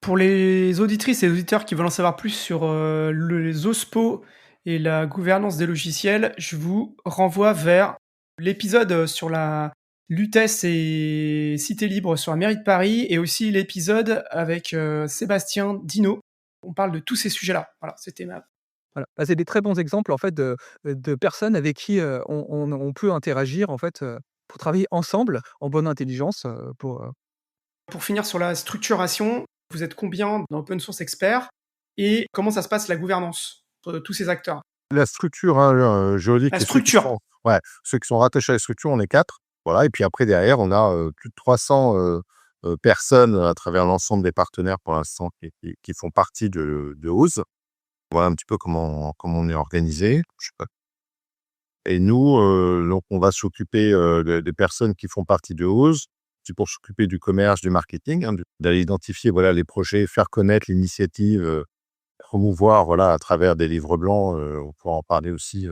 A: Pour les auditrices et auditeurs qui veulent en savoir plus sur les OSPO et la gouvernance des logiciels, je vous renvoie vers l'épisode sur la Lutèce et Cité Libre sur la mairie de Paris et aussi l'épisode avec Sébastien Dino. On parle de tous ces sujets-là. Voilà, c'était ma...
C: Voilà, c'est des très bons exemples en fait de personnes avec qui, on peut interagir en fait, pour travailler ensemble en bonne intelligence, pour,
A: Pour finir sur la structuration, vous êtes combien dans Open Source Expert? et comment ça se passe la gouvernance de tous ces acteurs?
D: La structure, juridique
A: La
D: et
A: structure.
D: ceux qui sont rattachés à la structure, on est 4. Voilà, et puis après derrière, on a, plus de 300, personnes à travers l'ensemble des partenaires pour l'instant qui font partie de OSE. Voilà un petit peu comment on est organisé. Je sais pas. Et nous, donc on va s'occuper, des personnes qui font partie de OSE. C'est pour s'occuper du commerce, du marketing, hein, d'aller identifier, voilà, les projets, faire connaître l'initiative, promouvoir, voilà, à travers des livres blancs, on pourra en parler aussi,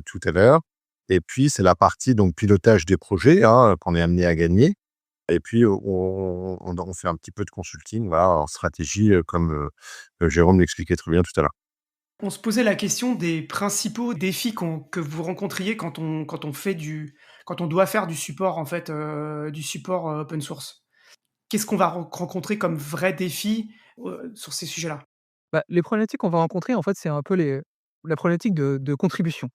D: tout à l'heure. Et puis c'est la partie donc pilotage des projets, hein, qu'on est amené à gagner. Et puis, on fait un petit peu de consulting, voilà, en stratégie, comme, Jérôme l'expliquait très bien tout à l'heure.
A: On se posait la question des principaux défis que vous rencontriez quand on doit faire du support en fait, du support, open source. Qu'est-ce qu'on va rencontrer comme vrai défi, sur ces sujets-là?
C: Bah, les problématiques qu'on va rencontrer, en fait, c'est un peu la problématique de contribution.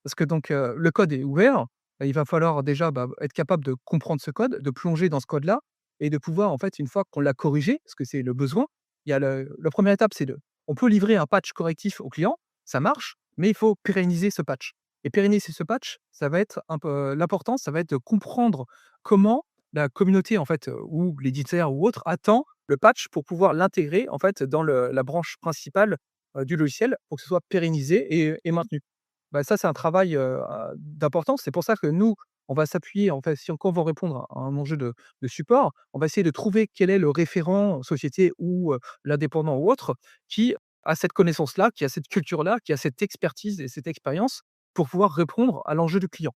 C: Parce que donc, le code est ouvert, il va falloir déjà, être capable de comprendre ce code, de plonger dans ce code-là et de pouvoir, en fait, une fois qu'on l'a corrigé, parce que c'est le besoin, il y a la 1re étape, c'est on peut livrer un patch correctif au client, ça marche, mais il faut pérenniser ce patch et pérenniser ce patch, ça va être un peu l'important, ça va être de comprendre comment la communauté, en fait, ou l'éditeur ou autre attend le patch pour pouvoir l'intégrer, en fait, dans la branche principale, du logiciel pour que ce soit pérennisé et maintenu. Bah, ça, c'est un travail, d'importance. C'est pour ça que nous, on va s'appuyer, en fait, si on quand on va répondre à un enjeu de support, on va essayer de trouver quel est le référent société ou, l'indépendant ou autre qui a cette connaissance-là, qui a cette culture-là, qui a cette expertise et cette expérience pour pouvoir répondre à l'enjeu du client.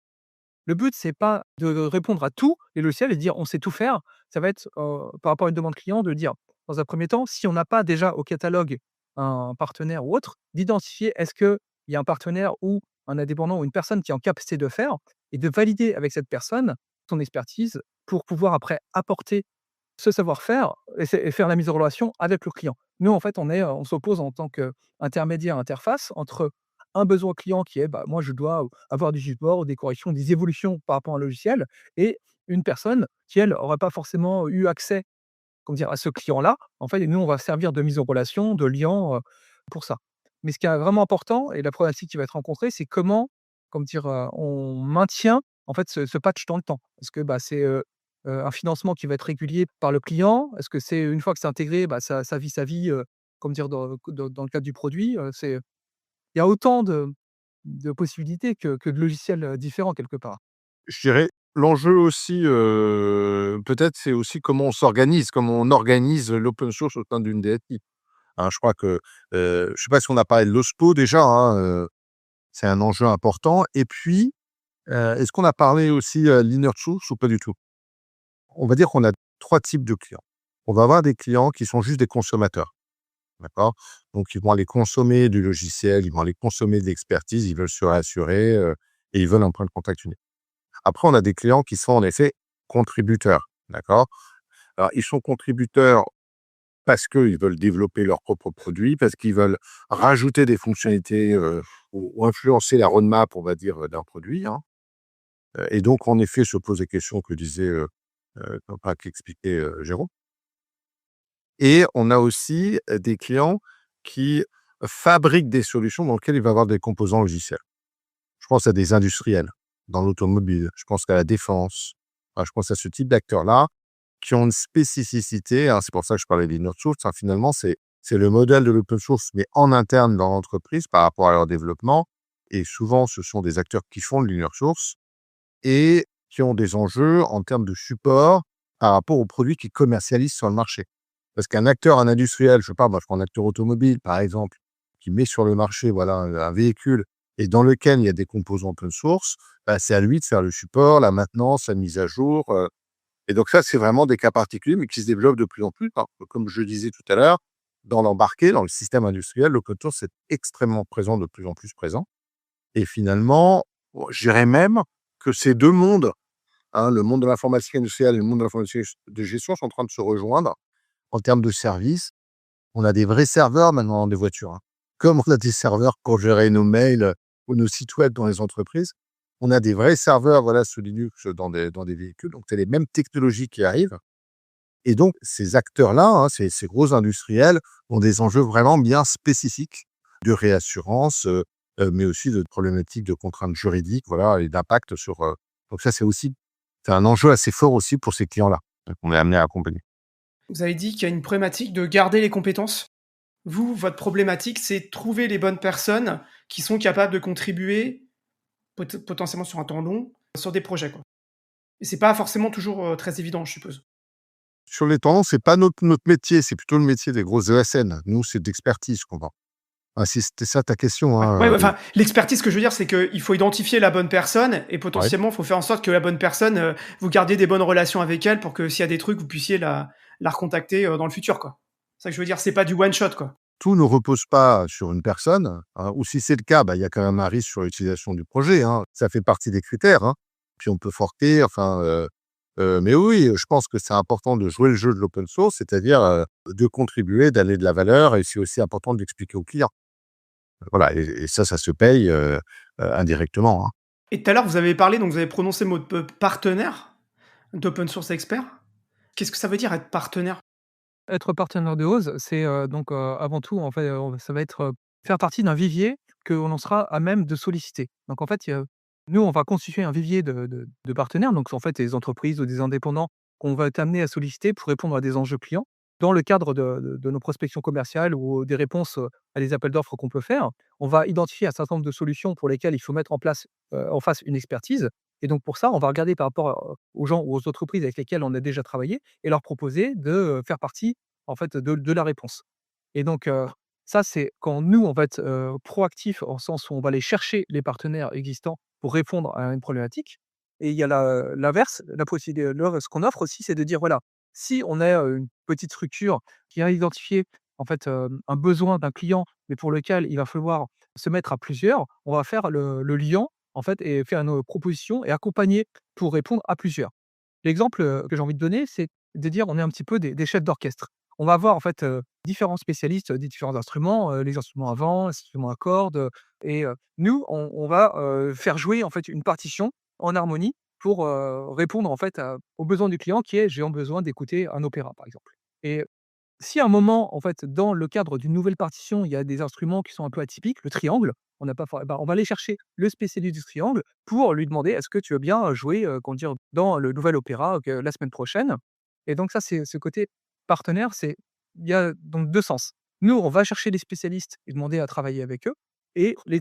C: Le but, c'est pas de répondre à tous les logiciels et dire: «On sait tout faire». Ça va être, par rapport à une demande client, de dire, dans un premier temps, si on n'a pas déjà au catalogue un partenaire ou autre, d'identifier est-ce qu'il y a un partenaire ou un indépendant ou une personne qui est en capacité de faire et de valider avec cette personne son expertise pour pouvoir après apporter ce savoir-faire et faire la mise en relation avec le client. Nous, en fait, on s'oppose en tant qu'intermédiaire, interface entre un besoin client qui est, moi, je dois avoir du support, des corrections, des évolutions par rapport à un logiciel et une personne qui, elle, aurait pas forcément eu accès, comment dire, à ce client-là. En fait, et nous, on va servir de mise en relation, de lien, pour ça. Mais ce qui est vraiment important et la problématique qui va être rencontrée, c'est comment dire, on maintient, en fait, ce patch dans le temps. Parce que, c'est, un financement qui va être régulier par le client? Est-ce que c'est une fois que c'est intégré, ça vit sa vie, comment dire, dans le cadre du produit? Il y a autant de possibilités que de logiciels, différents quelque part.
D: Je dirais, l'enjeu aussi, peut-être, c'est aussi comment on organise l'open source au sein d'une DSI. Hein, je crois que, je sais pas si on a parlé de l'OSPO déjà, hein, c'est un enjeu important. Et puis, est-ce qu'on a parlé aussi, l'inner source ou pas du tout? On va dire qu'on a 3 types de clients. On va avoir des clients qui sont juste des consommateurs, d'accord? Donc ils vont aller consommer du logiciel, ils vont aller consommer de l'expertise, ils veulent se rassurer, et ils veulent un point de contact unique. Après, on a des clients qui sont en effet contributeurs, d'accord? Alors ils sont contributeurs parce qu'ils veulent développer leurs propres produits, parce qu'ils veulent rajouter des fonctionnalités, ou influencer la roadmap, on va dire, d'un produit, hein. Et donc en effet, se pose des questions que disait, enfin qu'expliquait, Jérôme. Et on a aussi, des clients qui fabriquent des solutions dans lesquelles il va y avoir des composants logiciels. Je pense à des industriels dans l'automobile, je pense qu'à la défense. Je pense à ce type d'acteurs-là qui ont une spécificité, hein, c'est pour ça que je parlais d'inner source, hein, finalement, c'est le modèle de l'open source, mais en interne dans l'entreprise par rapport à leur développement. Et souvent, ce sont des acteurs qui font de l'inner source et qui ont des enjeux en termes de support par rapport aux produits qu'ils commercialisent sur le marché. Parce qu'un acteur, un industriel, je sais pas, moi, je prends un acteur automobile, par exemple, qui met sur le marché, voilà, un véhicule et dans lequel il y a des composants open source, c'est à lui de faire le support, la maintenance, la mise à jour, et donc ça, c'est vraiment des cas particuliers, mais qui se développent de plus en plus. Parce que comme je disais tout à l'heure, dans l'embarqué, dans le système industriel, l'open source est extrêmement présent, de plus en plus présent. Et finalement, je dirais même que ces 2 mondes, hein, le monde de l'informatique industrielle et le monde de l'informatique de gestion sont en train de se rejoindre en termes de services. On a des vrais serveurs maintenant dans des voitures, hein. Comme on a des serveurs pour gérer nos mails, ou nos sites web dans les entreprises, on a des vrais serveurs, voilà, sous Linux dans des véhicules. Donc, c'est les mêmes technologies qui arrivent Et donc, ces acteurs-là, hein, ces gros industriels, ont des enjeux vraiment bien spécifiques de réassurance, mais aussi de problématiques de contraintes juridiques, voilà, et d'impact sur. Donc ça, c'est un enjeu assez fort aussi pour ces clients-là qu'on est amené à accompagner.
A: Vous avez dit qu'il y a une problématique de garder les compétences. Vous, votre problématique, c'est trouver les bonnes personnes qui sont capables de contribuer potentiellement sur un temps long sur des projets, quoi. Et c'est pas forcément toujours très évident, je suppose.
D: Sur les tendances, c'est pas notre métier, c'est plutôt le métier des grosses ESN. Nous, c'est d'expertise qu'on vend. Ah, si c'était ça ta question,
A: Ouais,
D: hein,
A: ouais, enfin, l'expertise, ce que je veux dire, c'est qu'il faut identifier la bonne personne et
D: ouais.
A: potentiellement, il faut faire en sorte que la bonne personne, vous gardiez des bonnes relations avec elle pour que s'il y a des trucs, vous puissiez la recontacter dans le futur, quoi. C'est ça que je veux dire, c'est pas du one shot, quoi.
D: Tout ne repose pas sur une personne, hein, ou si c'est le cas, bah, il y a quand même un risque sur l'utilisation du projet, hein. Ça fait partie des critères, hein. Puis on peut forquer, enfin, mais oui, je pense que c'est important de jouer le jeu de l'open source, c'est-à-dire, de contribuer, d'aller de la valeur et c'est aussi important de l'expliquer aux clients. Voilà et ça se paye, indirectement, hein.
A: Et tout à l'heure, vous avez parlé, donc vous avez prononcé le mot de partenaire d'open source expert. Qu'est-ce que ça veut dire être partenaire?
C: Être partenaire de Ose, c'est, donc, avant tout, en fait, ça va être, faire partie d'un vivier que l'on sera à même de solliciter. Donc en fait, nous, on va constituer un vivier de partenaires, donc en fait, des entreprises ou des indépendants qu'on va être amenés à solliciter pour répondre à des enjeux clients dans le cadre de nos prospections commerciales ou des réponses, à des appels d'offres qu'on peut faire. On va identifier un certain nombre de solutions pour lesquelles il faut mettre en face une expertise et donc pour ça, on va regarder par rapport, aux gens ou aux entreprises avec lesquelles on a déjà travaillé et leur proposer de, faire partie, en fait, de la réponse. Et donc, ça, c'est quand nous, on va être, proactifs, en sens où on va aller chercher les partenaires existants pour répondre à une problématique. Et il y a l'inverse, la possibilité ce qu'on offre aussi, c'est de dire, voilà, si on est, une petite structure qui a identifié, en fait, un besoin d'un client, mais pour lequel il va falloir se mettre à plusieurs, on va faire le lien, en fait, et faire nos propositions et accompagner pour répondre à plusieurs. L'exemple, que j'ai envie de donner, c'est de dire on est un petit peu des chefs d'orchestre. On va avoir en fait, différents spécialistes, des différents instruments, les instruments à vent, les instruments à cordes, et nous on va, faire jouer en fait une partition en harmonie pour, répondre en fait aux besoins du client qui est: «J'ai besoin d'écouter un opéra», par exemple. Et si à un moment, en fait, dans le cadre d'une nouvelle partition, il y a des instruments qui sont un peu atypiques, le triangle, on n'a pas for bah, on va aller chercher le spécialiste du triangle pour lui demander: «Est-ce que tu veux bien jouer, comment dire, dans le nouvel opéra, la semaine prochaine?» Et donc ça, c'est ce côté partenaire, il y a donc 2 sens. Nous, on va chercher les spécialistes et demander à travailler avec eux et les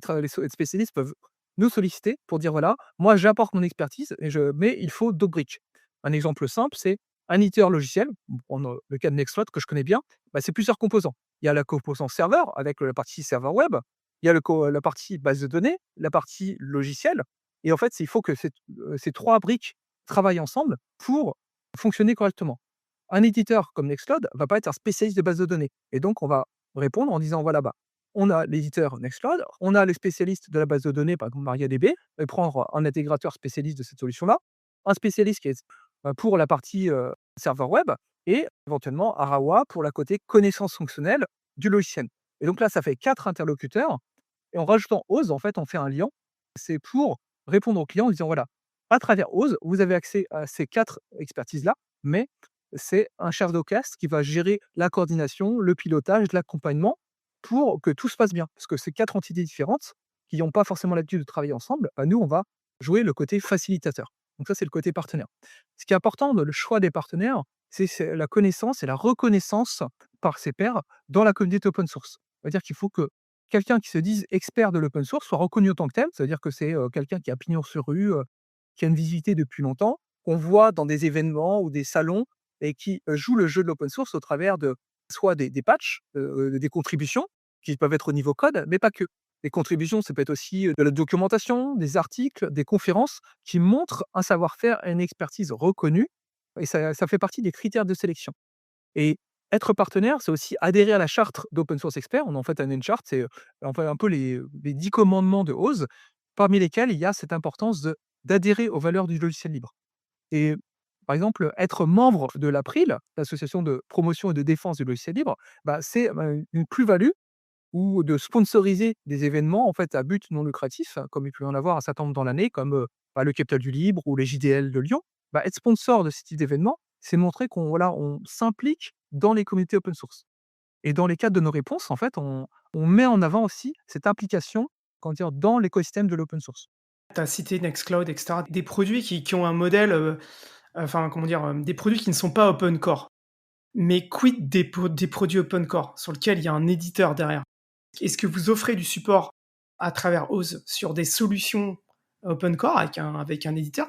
C: spécialistes peuvent nous solliciter pour dire: «Voilà, moi j'apporte mon expertise mais il faut d'autres briques». Un exemple simple, c'est un éditeur logiciel, on prend, le cas de Nextcloud que je connais bien, bah, c'est plusieurs composants. Il y a la composant serveur avec la partie serveur web, il y a la partie base de données, la partie logiciel et en fait, il faut que ces 3 briques travaillent ensemble pour fonctionner correctement. Un éditeur comme Nextcloud va pas être un spécialiste de base de données et donc on va répondre en disant: «Voilà, bah, on a l'éditeur Nextcloud, on a les spécialistes de la base de données, par exemple MariaDB et prendre un intégrateur spécialiste de cette solution-là, un spécialiste qui est, pour la partie, serveur web et éventuellement Arawa pour la côté connaissance fonctionnelle du logiciel». Et donc là, ça fait 4 interlocuteurs et en rajoutant Ose, en fait, on fait un lien. C'est pour répondre aux clients en disant: «Voilà, à travers Ose, vous avez accès à ces 4 expertises-là, mais c'est un chef d'orchestre qui va gérer la coordination, le pilotage, l'accompagnement pour que tout se passe bien». Parce que c'est 4 entités différentes qui n'ont pas forcément l'habitude de travailler ensemble, bah, nous, on va jouer le côté facilitateur. Donc ça, c'est le côté partenaire. Ce qui est important dans le choix des partenaires, c'est la connaissance et la reconnaissance par ses pairs dans la communauté open source. C'est-à-dire qu'il faut que quelqu'un qui se dise expert de l'open source soit reconnu en tant que tel. C'est-à-dire que c'est, quelqu'un qui a pignon sur rue, qui a une visibilité depuis longtemps, qu'on voit dans des événements ou des salons et qui, joue le jeu de l'open source au travers de soit des patchs, des contributions qui peuvent être au niveau code, mais pas que. Les contributions, ça peut être aussi, de la documentation, des articles, des conférences qui montrent un savoir-faire et une expertise reconnue et ça fait partie des critères de sélection. Et être partenaire, c'est aussi adhérer à la charte d'Open Source Expert. On en fait une charte, c'est, en fait un peu les 10 commandements de OSE, parmi lesquels il y a cette importance d'adhérer aux valeurs du logiciel libre. Et par exemple, être membre de l'April, l'association de promotion et de défense du logiciel libre, bah, c'est, une plus-value ou de sponsoriser des événements en fait à but non lucratif, hein, comme il peut y en avoir un certain nombre dans l'année, comme, bah, le Capital du Libre ou les JDL de Lyon. Bah, être sponsor de ce type d'événement, c'est montrer qu'on voilà, on s'implique dans les communautés open source et dans les cadres de nos réponses, en fait, on met en avant aussi cette implication, comment dire, dans l'écosystème de l'open source.
A: Tu as cité Nextcloud, et cetera, des produits qui ont un modèle, enfin, comment dire? Des produits qui ne sont pas open core. Mais quid des produits open core sur lesquels il y a un éditeur derrière? Est-ce que vous offrez du support à travers OSE sur des solutions open core avec un éditeur?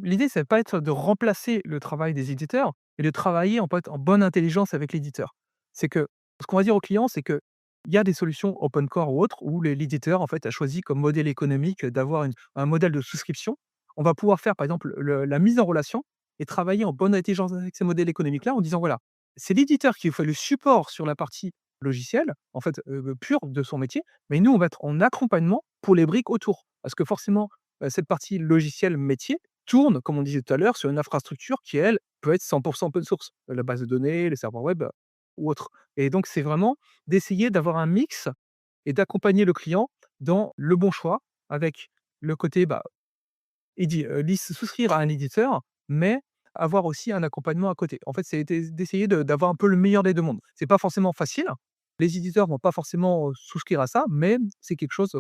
C: L'idée, c'est pas être de remplacer le travail des éditeurs, mais de travailler en bonne intelligence avec l'éditeur. C'est que ce qu'on va dire aux clients, c'est qu'il y a des solutions open core ou autres où l'éditeur en fait a choisi comme modèle économique d'avoir un modèle de souscription. On va pouvoir faire par exemple la mise en relation et travailler en bonne intelligence avec ces modèles économiques-là en disant voilà, c'est l'éditeur qui fait le support sur la partie logicielle, en fait pure de son métier, mais nous on va être en accompagnement pour les briques autour. Parce que forcément, cette partie logicielle métier, tourne, comme on disait tout à l'heure, sur une infrastructure qui, elle, peut être 100 open source, la base de données, les serveurs web, ou autres. Et donc c'est vraiment d'essayer d'avoir un mix et d'accompagner le client dans le bon choix avec le côté, bah, souscrire à un éditeur, mais avoir aussi un accompagnement à côté. En fait, c'est d'essayer d'avoir un peu le meilleur des 2 mondes. C'est pas forcément facile. Les éditeurs vont pas forcément, souscrire à ça, mais c'est quelque chose,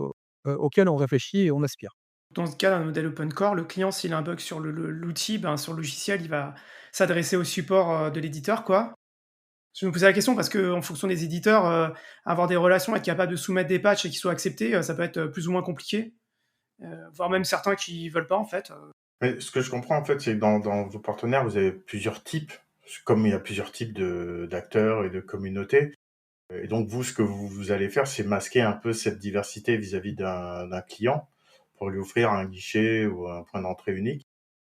C: auquel on réfléchit et on aspire.
A: Dans ce cas d'un modèle open core, le client, s'il a un bug sur l'outil, ben, sur le logiciel, il va s'adresser au support, de l'éditeur, quoi. Je me posais la question parce qu'en fonction des éditeurs, avoir des relations, être capable de soumettre des patchs et qu'ils soient acceptés, ça peut être plus ou moins compliqué, voire même certains qui veulent pas, en fait.
B: Mais ce que je comprends, en fait, c'est que dans vos partenaires, vous avez plusieurs types, comme il y a plusieurs types d'acteurs et de communautés. Et donc, vous, ce que vous allez faire, c'est masquer un peu cette diversité vis-à-vis d'un client pour lui offrir un guichet ou un point d'entrée unique.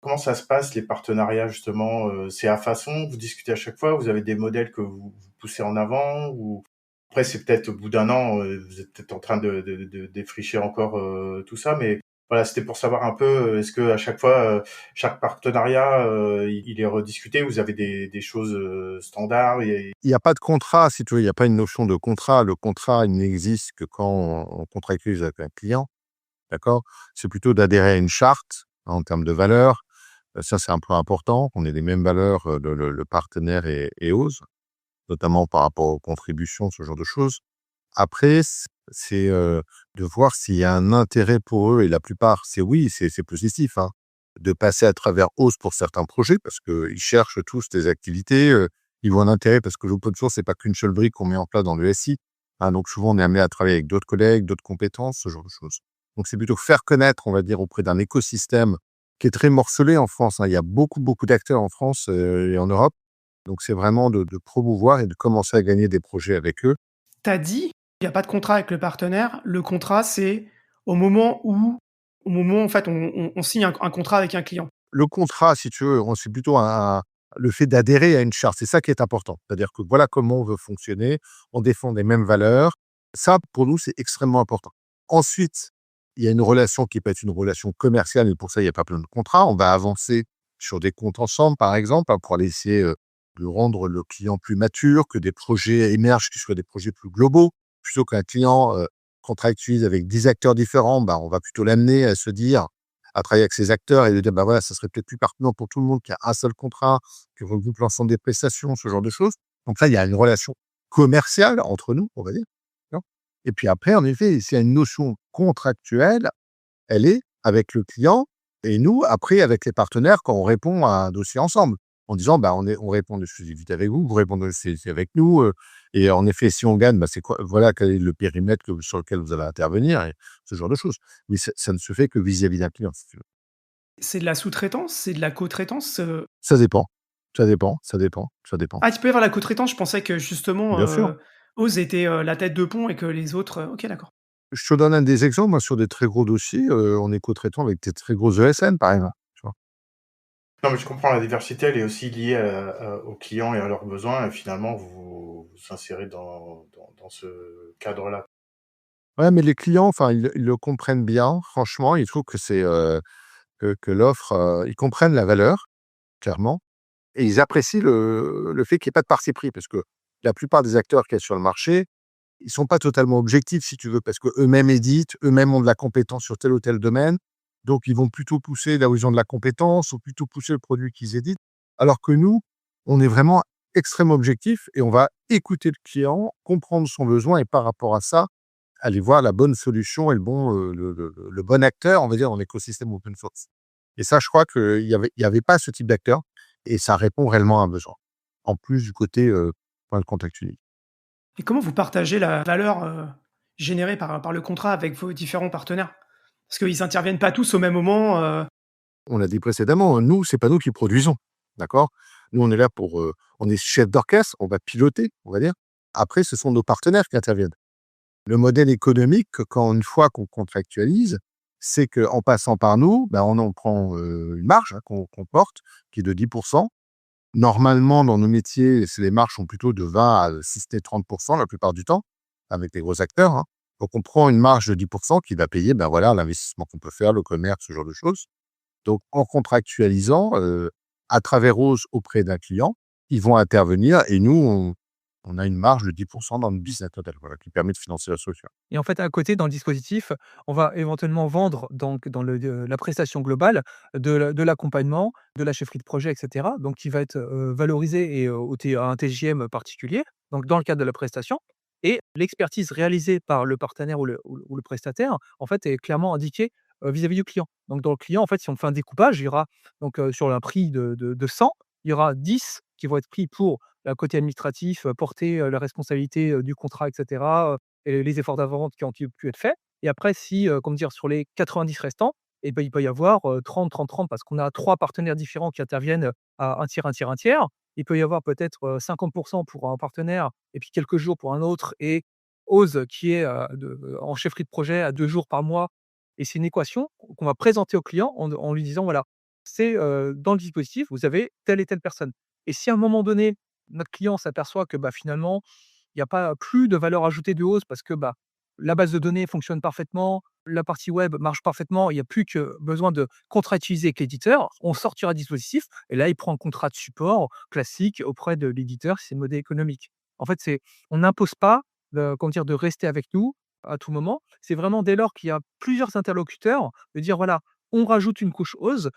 B: Comment ça se passe, les partenariats, justement? C'est à façon, vous discutez à chaque fois, vous avez des modèles que vous poussez en avant, ou après, c'est peut-être au bout d'un an, vous êtes peut-être en train de défricher encore tout ça, mais voilà, c'était pour savoir un peu, est-ce que à chaque fois, chaque partenariat, il est rediscuté? Vous avez des choses standards?
D: Il y a pas de contrat, si tu veux, il y a pas une notion de contrat. Le contrat, il n'existe que quand on contractualise avec un client, d'accord? C'est plutôt d'adhérer à une charte, hein, en termes de valeurs. Ça, c'est un point important, qu'on ait les mêmes valeurs, le partenaire et OSE, notamment par rapport aux contributions, ce genre de choses. Après, c'est, de voir s'il y a un intérêt pour eux, et la plupart, c'est oui, c'est positif, hein, de passer à travers OSE pour certains projets parce qu'ils cherchent tous des activités, ils voient un intérêt parce que l'open source, c'est pas qu'une seule brique qu'on met en place dans le SI, hein, donc souvent on est amené à travailler avec d'autres collègues, d'autres compétences, ce genre de choses. Donc c'est plutôt faire connaître, on va dire, auprès d'un écosystème qui est très morcelé en France, hein. Il y a beaucoup, beaucoup d'acteurs en France, et en Europe, donc c'est vraiment de promouvoir et de commencer à gagner des projets avec eux.
A: Tu as dit, il y a pas de contrat avec le partenaire. Le contrat, c'est au moment où en fait, on signe un contrat avec un client.
D: Le contrat, si tu veux, c'est plutôt le fait d'adhérer à une charte. C'est ça qui est important. C'est-à-dire que voilà comment on veut fonctionner, on défend les mêmes valeurs. Ça, pour nous, c'est extrêmement important. Ensuite, il y a une relation qui peut être une relation commerciale, et pour ça, il y a pas plein de contrats. On va avancer sur des comptes ensemble, par exemple, hein, pour aller essayer, de rendre le client plus mature, que des projets émergent, qui soient des projets plus globaux. Plutôt qu'un client, contractualise avec 10 acteurs différents, bah, on va plutôt l'amener à se dire, à travailler avec ses acteurs et de dire: «Bah, voilà, ça serait peut-être plus pertinent pour tout le monde qu'il y a un seul contrat, qui regroupe l'ensemble des prestations», ce genre de choses. Donc là, il y a une relation commerciale entre nous, on va dire, d'accord? Et puis après, en effet, s'il y a une notion contractuelle, elle est avec le client et nous, après, avec les partenaires, quand on répond à un dossier ensemble, en disant: «Bah, on répond en exclusivité avec vous, vous répondez aussi avec nous, et en effet, si on gagne, bah, c'est quoi voilà, quel est le périmètre sur lequel vous allez intervenir», et ce genre de choses. Mais ça ne se fait que vis-à-vis d'un client, si tu veux.
A: C'est de la sous-traitance? C'est de la co-traitance?
D: Ça dépend, ça dépend, ça dépend, ça dépend.
A: Ah, tu peux y avoir la co-traitance? Je pensais que justement,
D: Bien sûr.
A: Oz était, la tête de pont et que les autres, OK, d'accord.
D: Je te donne un des exemples, moi, sur des très gros dossiers, on est co-traitant avec des très grosses ESN, par exemple, tu vois?
B: Non, mais je comprends, la diversité, elle est aussi liée aux clients et à leurs besoins, et finalement, vous insérez dans ce cadre-là.
D: Ouais, mais les clients, enfin, ils le comprennent bien. Franchement, ils trouvent que c'est, que l'offre, ils comprennent la valeur, clairement, et ils apprécient le fait qu'il y ait pas de parti pris. Parce que la plupart des acteurs qu'il y a sur le marché, ils sont pas totalement objectifs, si tu veux, parce qu'eux-mêmes éditent, eux-mêmes ont de la compétence sur tel ou tel domaine. Donc ils vont plutôt pousser là où ils ont de la compétence, ou plutôt pousser le produit qu'ils éditent. Alors que nous, on est vraiment extrêmement objectif et on va écouter le client, comprendre son besoin et par rapport à ça, aller voir la bonne solution et le bon acteur, on va dire, dans l'écosystème open source. Et ça, je crois qu'il y avait pas ce type d'acteur et ça répond réellement à un besoin. En plus du côté, point de contact unique.
A: Et comment vous partagez la valeur, générée par le contrat avec vos différents partenaires? Parce qu'ils interviennent pas tous au même moment,
D: On l'a dit précédemment, nous, c'est pas nous qui produisons, d'accord? Nous, on est là pour, on est chef d'orchestre, on va piloter, on va dire. Après, ce sont nos partenaires qui interviennent. Le modèle économique, quand une fois qu'on contractualise, c'est qu'en passant par nous, ben, on en prend, une marge, hein, qu'on porte, qui est de 10. Normalement, dans nos métiers, les marges sont plutôt de 20 à si ce n'est 30 la plupart du temps, avec les gros acteurs, hein. Donc on prend une marge de 10 qui va payer, ben, voilà, l'investissement qu'on peut faire, le commerce, ce genre de choses. Donc en contractualisant, à travers Rose auprès d'un client, ils vont intervenir et nous, on a une marge de 10 dans le business total, voilà, qui permet de financer la solution.
C: Et en fait, à côté, dans le dispositif, on va éventuellement vendre donc dans la prestation globale de l'accompagnement, de la chefferie de projet et cetera, donc qui va être, valorisé et à un TJM particulier, donc dans le cadre de la prestation et l'expertise réalisée par le partenaire ou le prestataire, en fait, est clairement indiquée, vis-à-vis du client. Donc dans le client, en fait, si on fait un découpage, il y aura donc, sur un prix de 100, il y aura 10 qui vont être pris pour le côté administratif, porter, la responsabilité, du contrat et cetera, et les efforts d'avant qui ont pu être faits. Et après, si, comment dire, sur les 90 restants, et ben, il peut y avoir 30, 30, 30 parce qu'on a 3 partenaires différents qui interviennent à un tiers, un tiers, un tiers. Il peut y avoir peut-être 50 pour un partenaire et puis quelques jours pour un autre et Ose qui est en chefferie de projet à 2 jours par mois. Et c'est une équation qu'on va présenter au client en lui disant voilà, c'est dans le dispositif, vous avez telle et telle personne. Et si à un moment donné, notre client s'aperçoit que bah, finalement, il y a pas plus de valeur ajoutée de Ose parce que, bah, la base de données fonctionne parfaitement, la partie web marche parfaitement, il y a plus que besoin de contractualiser avec l'éditeur. On sortira du dispositif et là, il prend un contrat de support classique auprès de l'éditeur si c'est le modèle économique. En fait, on n'impose pas de comment dire? De rester avec nous à tout moment. C'est vraiment dès lors qu'il y a plusieurs interlocuteurs, de dire: «Voilà, on rajoute une couche Ose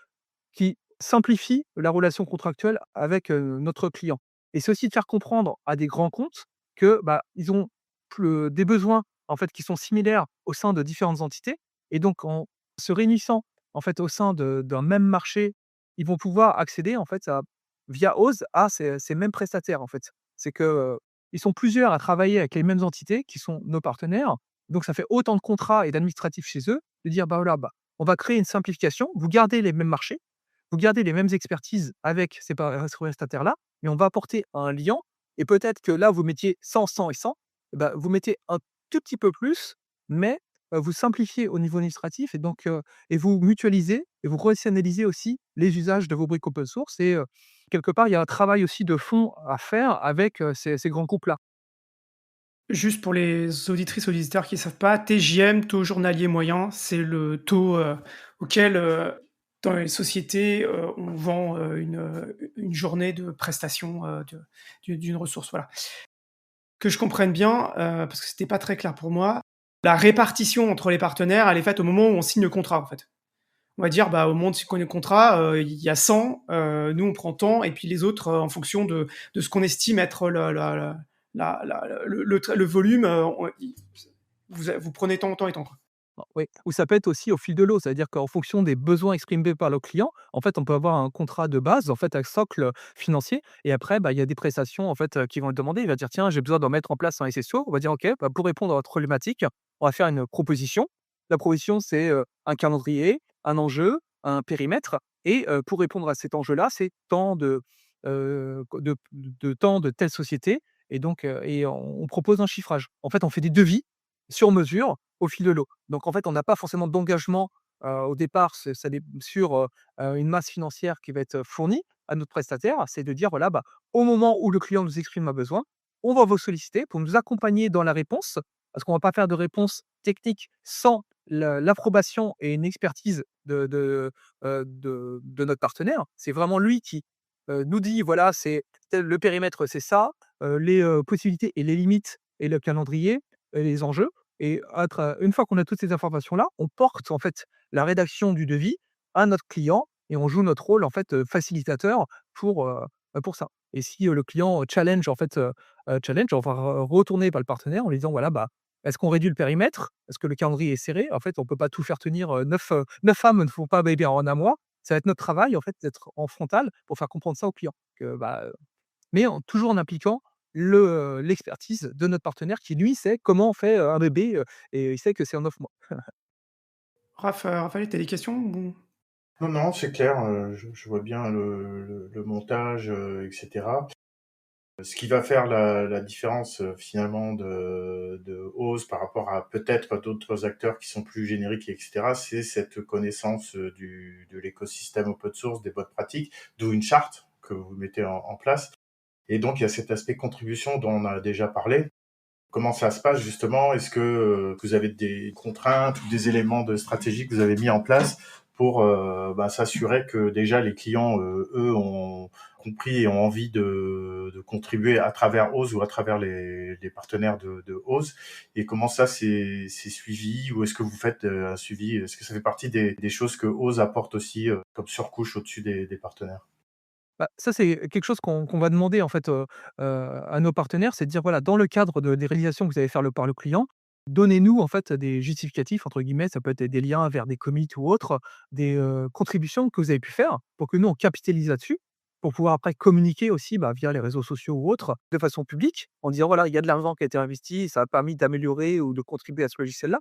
C: qui simplifie la relation contractuelle avec, notre client». Et c'est aussi de faire comprendre à des grands comptes que, bah, ils ont des besoins, en fait, qui sont similaires au sein de différentes entités et donc en se réunissant, en fait, au sein d'un même marché, ils vont pouvoir accéder, en fait, via Ose à ces mêmes prestataires, en fait. C'est que, ils sont plusieurs à travailler avec les mêmes entités qui sont nos partenaires, donc ça fait autant de contrats et d'administratifs chez eux, de dire: «Bah, voilà, bah, on va créer une simplification, vous gardez les mêmes marchés, vous gardez les mêmes expertises avec ces prestataires-là, mais on va apporter un lien et peut-être que là, vous mettiez 100, 100 et 100, et bah, vous mettez un tout petit peu plus, mais vous simplifiez au niveau administratif et donc et vous mutualisez et vous rationalisez aussi les usages de vos briques open source et quelque part, il y a un travail aussi de fond à faire avec, ces grands groupes-là.
A: juste pour les auditrices, auditeurs qui ne savent pas, TJM, taux journalier moyen, c'est le taux, auquel, dans les sociétés, on vend, une journée de prestation, d'une ressource, voilà. Que je comprenne bien, parce que c'était pas très clair pour moi, la répartition entre les partenaires, elle est faite au moment où on signe le contrat, en fait? On va dire, bah, au moment où on signe le contrat, il y a 100, nous on prend tant et puis les autres, en fonction de ce qu'on estime être le volume, vous prenez tant, tant et tant, quoi.
C: Oui, ou ça peut être aussi au fil de l'eau, c'est-à-dire qu'en fonction des besoins exprimés par le client, en fait, on peut avoir un contrat de base, en fait, un socle financier et après, bah, il y a des prestations, en fait, qui vont être demandées. Il va dire: «Tiens, j'ai besoin de mettre en place un SSO». On va dire: «OK, bah, pour répondre à votre problématique, on va faire une proposition». La proposition, c'est, un calendrier, un enjeu, un périmètre et pour répondre à cet enjeu-là, c'est tant de temps de telle société et donc et on propose un chiffrage. En fait, on fait des devis sur mesure au fil de l'eau. Donc en fait, on n'a pas forcément d'engagement, au départ, ça dé sur, une masse financière qui va être fournie à notre prestataire. C'est de dire voilà, bah, au moment où le client nous exprime un besoin, on va vous solliciter pour nous accompagner dans la réponse, parce qu'on va pas faire de réponse technique sans l'approbation et une expertise de notre partenaire. C'est vraiment lui qui, nous dit voilà, c'est tel le périmètre, c'est ça, les, possibilités et les limites et le calendrier et les enjeux. Et une fois qu'on a toutes ces informations-là, on porte en fait la rédaction du devis à notre client et on joue notre rôle en fait, facilitateur pour ça. Et si, le client, challenge en fait, challenge, on va retourner vers le partenaire en lui disant: «Voilà, bah, est-ce qu'on réduit le périmètre? Est-ce que le calendrier est serré?» En fait, on peut pas tout faire tenir, 9 femmes ne font pas baby en un mois. Ça va être notre travail en fait d'être en frontal pour faire comprendre ça au client que, bah, mais toujours en impliquant l'expertise de notre partenaire qui lui sait comment on fait, un bébé, et il sait que c'est en 9 mois.
A: Raphaël, tu des questions ou?
B: Non, non, c'est clair, je vois bien le montage, et cetera. Ce qui va faire la différence, finalement de Ose par rapport à peut-être d'autres acteurs qui sont plus génériques et cetera, c'est cette connaissance, de l'écosystème open source, des bonnes pratiques, d'où une charte que vous mettez en place. Et donc il y a cet aspect contribution dont on a déjà parlé. Comment ça se passe justement? Est-ce que vous avez des contraintes ou des éléments de stratégie que vous avez mis en place pour s'assurer que déjà les clients, eux, ont compris et ont envie de contribuer à travers Ose ou à travers les partenaires de Ose? Et comment ça c'est suivi? Ou est-ce que vous faites un suivi? Est-ce que ça fait partie des choses que Ose apporte aussi comme surcouche au-dessus des partenaires?
C: Bah, ça, c'est quelque chose qu'on va demander en fait, à nos partenaires, c'est de dire: «Voilà, dans le cadre des réalisations que vous allez faire par le client, donnez-nous en fait des justificatifs» entre guillemets, ça peut être des liens vers des commits ou autres, des, contributions que vous avez pu faire pour que nous on capitalise là-dessus, pour pouvoir après communiquer aussi, bah, via les réseaux sociaux ou autres, de façon publique, en disant: «Voilà, il y a de l'argent qui a été investi, ça a permis d'améliorer ou de contribuer à ce logiciel-là».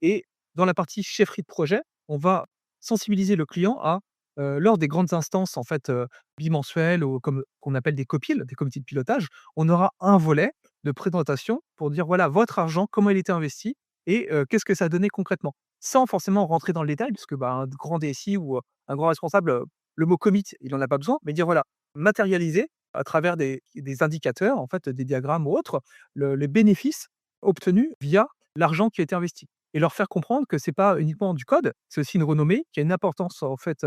C: Et dans la partie chefferie de projet, on va sensibiliser le client à, lors des grandes instances en fait, bimensuelles ou comme qu'on appelle des copiles, des comités de pilotage, on aura un volet de présentation pour dire: «Voilà votre argent, comment il était investi et qu'est-ce que ça a donné concrètement?» Sans forcément rentrer dans le détail puisque, bah, un grand DSI ou, un grand responsable, le mot commit, il en a pas besoin, mais dire voilà, matérialiser à travers des indicateurs, en fait, des diagrammes ou autres, les bénéfices obtenus via l'argent qui a été investi et leur faire comprendre que c'est pas uniquement du code, c'est aussi une renommée qui a une importance en fait,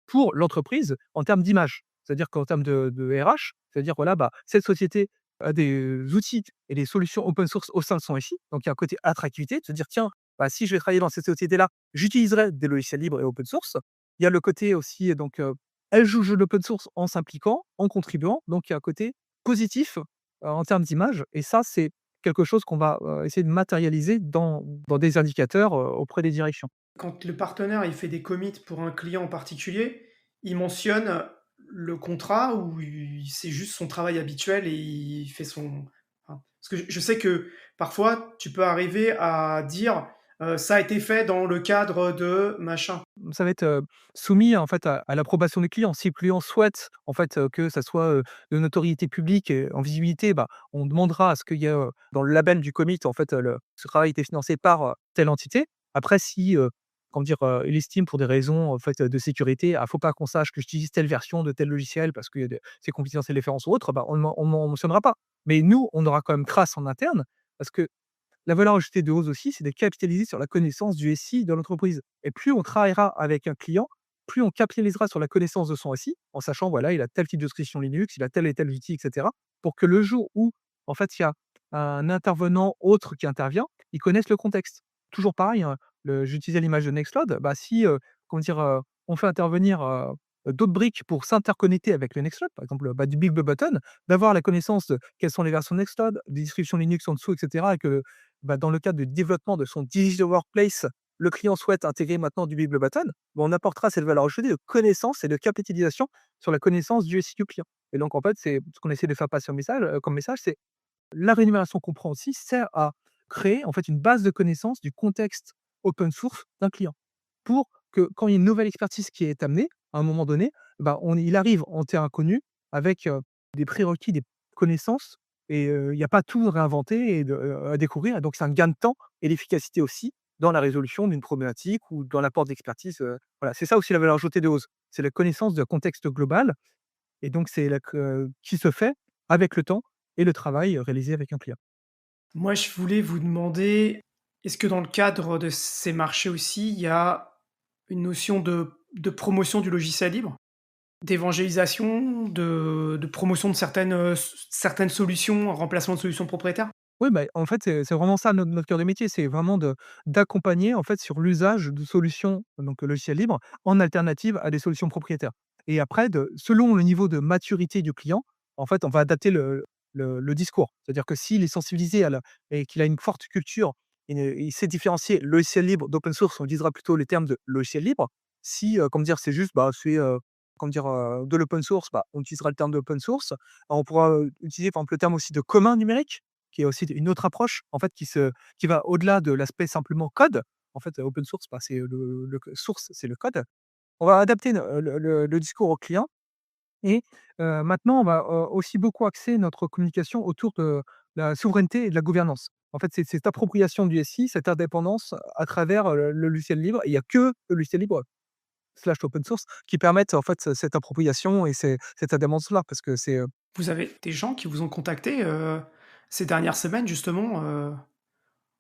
C: pour l'entreprise en termes d'image. C'est-à-dire qu'en termes de RH, c'est-à-dire voilà, bah, cette société a des outils et des solutions open source au sein de son SI. Donc il y a un côté attractivité, de se dire: «Tiens, bah, si je vais travailler dans cette société-là, j'utiliserai des logiciels libres et open source». Il y a le côté aussi donc, elle joue le jeu de l'open source en s'impliquant, en contribuant, donc il y a un côté positif, en termes d'image et ça, c'est quelque chose qu'on va, essayer de matérialiser dans des indicateurs, auprès des directions.
A: Quand le partenaire il fait des commits pour un client en particulier, il mentionne le contrat ou c'est juste son travail habituel et il fait son. Enfin, parce que je sais que parfois tu peux arriver à dire ça a été fait dans le cadre de machin.
C: Ça va être, soumis en fait à l'approbation du client. Si le client souhaite en fait, que ça soit, de notoriété publique et en visibilité, bah, on demandera à ce qu'il y ait, dans le label du commit en fait, ce travail a été financé par, telle entité. Après si, comment dire? Il estime pour des raisons en fait, de sécurité, ah faut pas qu'on sache que j'utilise telle version de tel logiciel parce que c'est confidentiel référence ou autre, bah, on ne mentionnera pas. Mais nous, on aura quand même trace en interne parce que la valeur ajoutée de Ose aussi, c'est de capitaliser sur la connaissance du SI de l'entreprise et plus on travaillera avec un client, plus on capitalisera sur la connaissance de son SI, en sachant, voilà, il a tel type de solution Linux, il a tel et tel outil et cetera, pour que le jour où, en fait, il y a un intervenant autre qui intervient, ils connaissent le contexte. Toujours pareil, hein, j'utilisais l'image de Nextcloud, bah, si, comment dire, on fait intervenir, d'autres briques pour s'interconnecter avec le Nextcloud, par exemple, bah, du Big Blue Button, d'avoir la connaissance de quelles sont les versions Nextcloud, des distributions Linux en dessous et cetera et que bah, dans le cadre du développement de son Digital Workplace, le client souhaite intégrer maintenant du Big Blue Button, bah, on apportera cette valeur ajoutée de connaissance et de capitalisation sur la connaissance du SI du client. Et donc, en fait, c'est ce qu'on essaie de faire passer comme message, c'est la rémunération qu'on prend aussi sert à créer en fait une base de connaissances du contexte open source d'un client. Pour que quand il y a une nouvelle expertise qui est amenée, à un moment donné, bah, il arrive en terrain connu avec, des prérequis, des connaissances et il y a pas tout réinventé et à découvrir. Donc c'est un gain de temps et d'efficacité aussi dans la résolution d'une problématique ou dans l'apport d'expertise, voilà. C'est ça aussi la valeur ajoutée de Ose. C'est la connaissance d'un contexte global et donc c'est qui se fait avec le temps et le travail réalisé avec un client.
A: Moi, je voulais vous demander, est-ce que dans le cadre de ces marchés aussi, il y a une notion de promotion du logiciel libre? D'évangélisation, de promotion de certaines solutions, en remplacement de solutions propriétaires?
C: Oui, bah, en fait, c'est vraiment ça notre cœur de métier, c'est vraiment d'accompagner en fait sur l'usage de solutions donc logiciels libres en alternative à des solutions propriétaires Et après, selon le niveau de maturité du client, en fait, on va adapter le discours. C'est-à-dire que s'il est sensibilisé et qu'il a une forte culture, il sait différencier logiciel libre d'open source, on utilisera plutôt les termes de logiciel libre. Si, comment dire, c'est juste, c'est, comment dire, de l'open source, on utilisera le terme d'open source. On pourra, utiliser par exemple le terme aussi de commun numérique, qui est aussi une autre approche, en fait, qui va au-delà de l'aspect simplement code. En fait, open source, c'est le source, c'est le code. On va adapter le discours au client et maintenant on va, aussi beaucoup axer notre communication autour de la souveraineté et de la gouvernance. En fait, c'est cette appropriation du SI, cette indépendance à travers, le logiciel libre. Il y a que le logiciel libre slash open source qui permettent en fait cette appropriation et cette indépendance-là parce que c'est,
A: Vous avez des gens qui vous ont contacté, ces dernières semaines justement,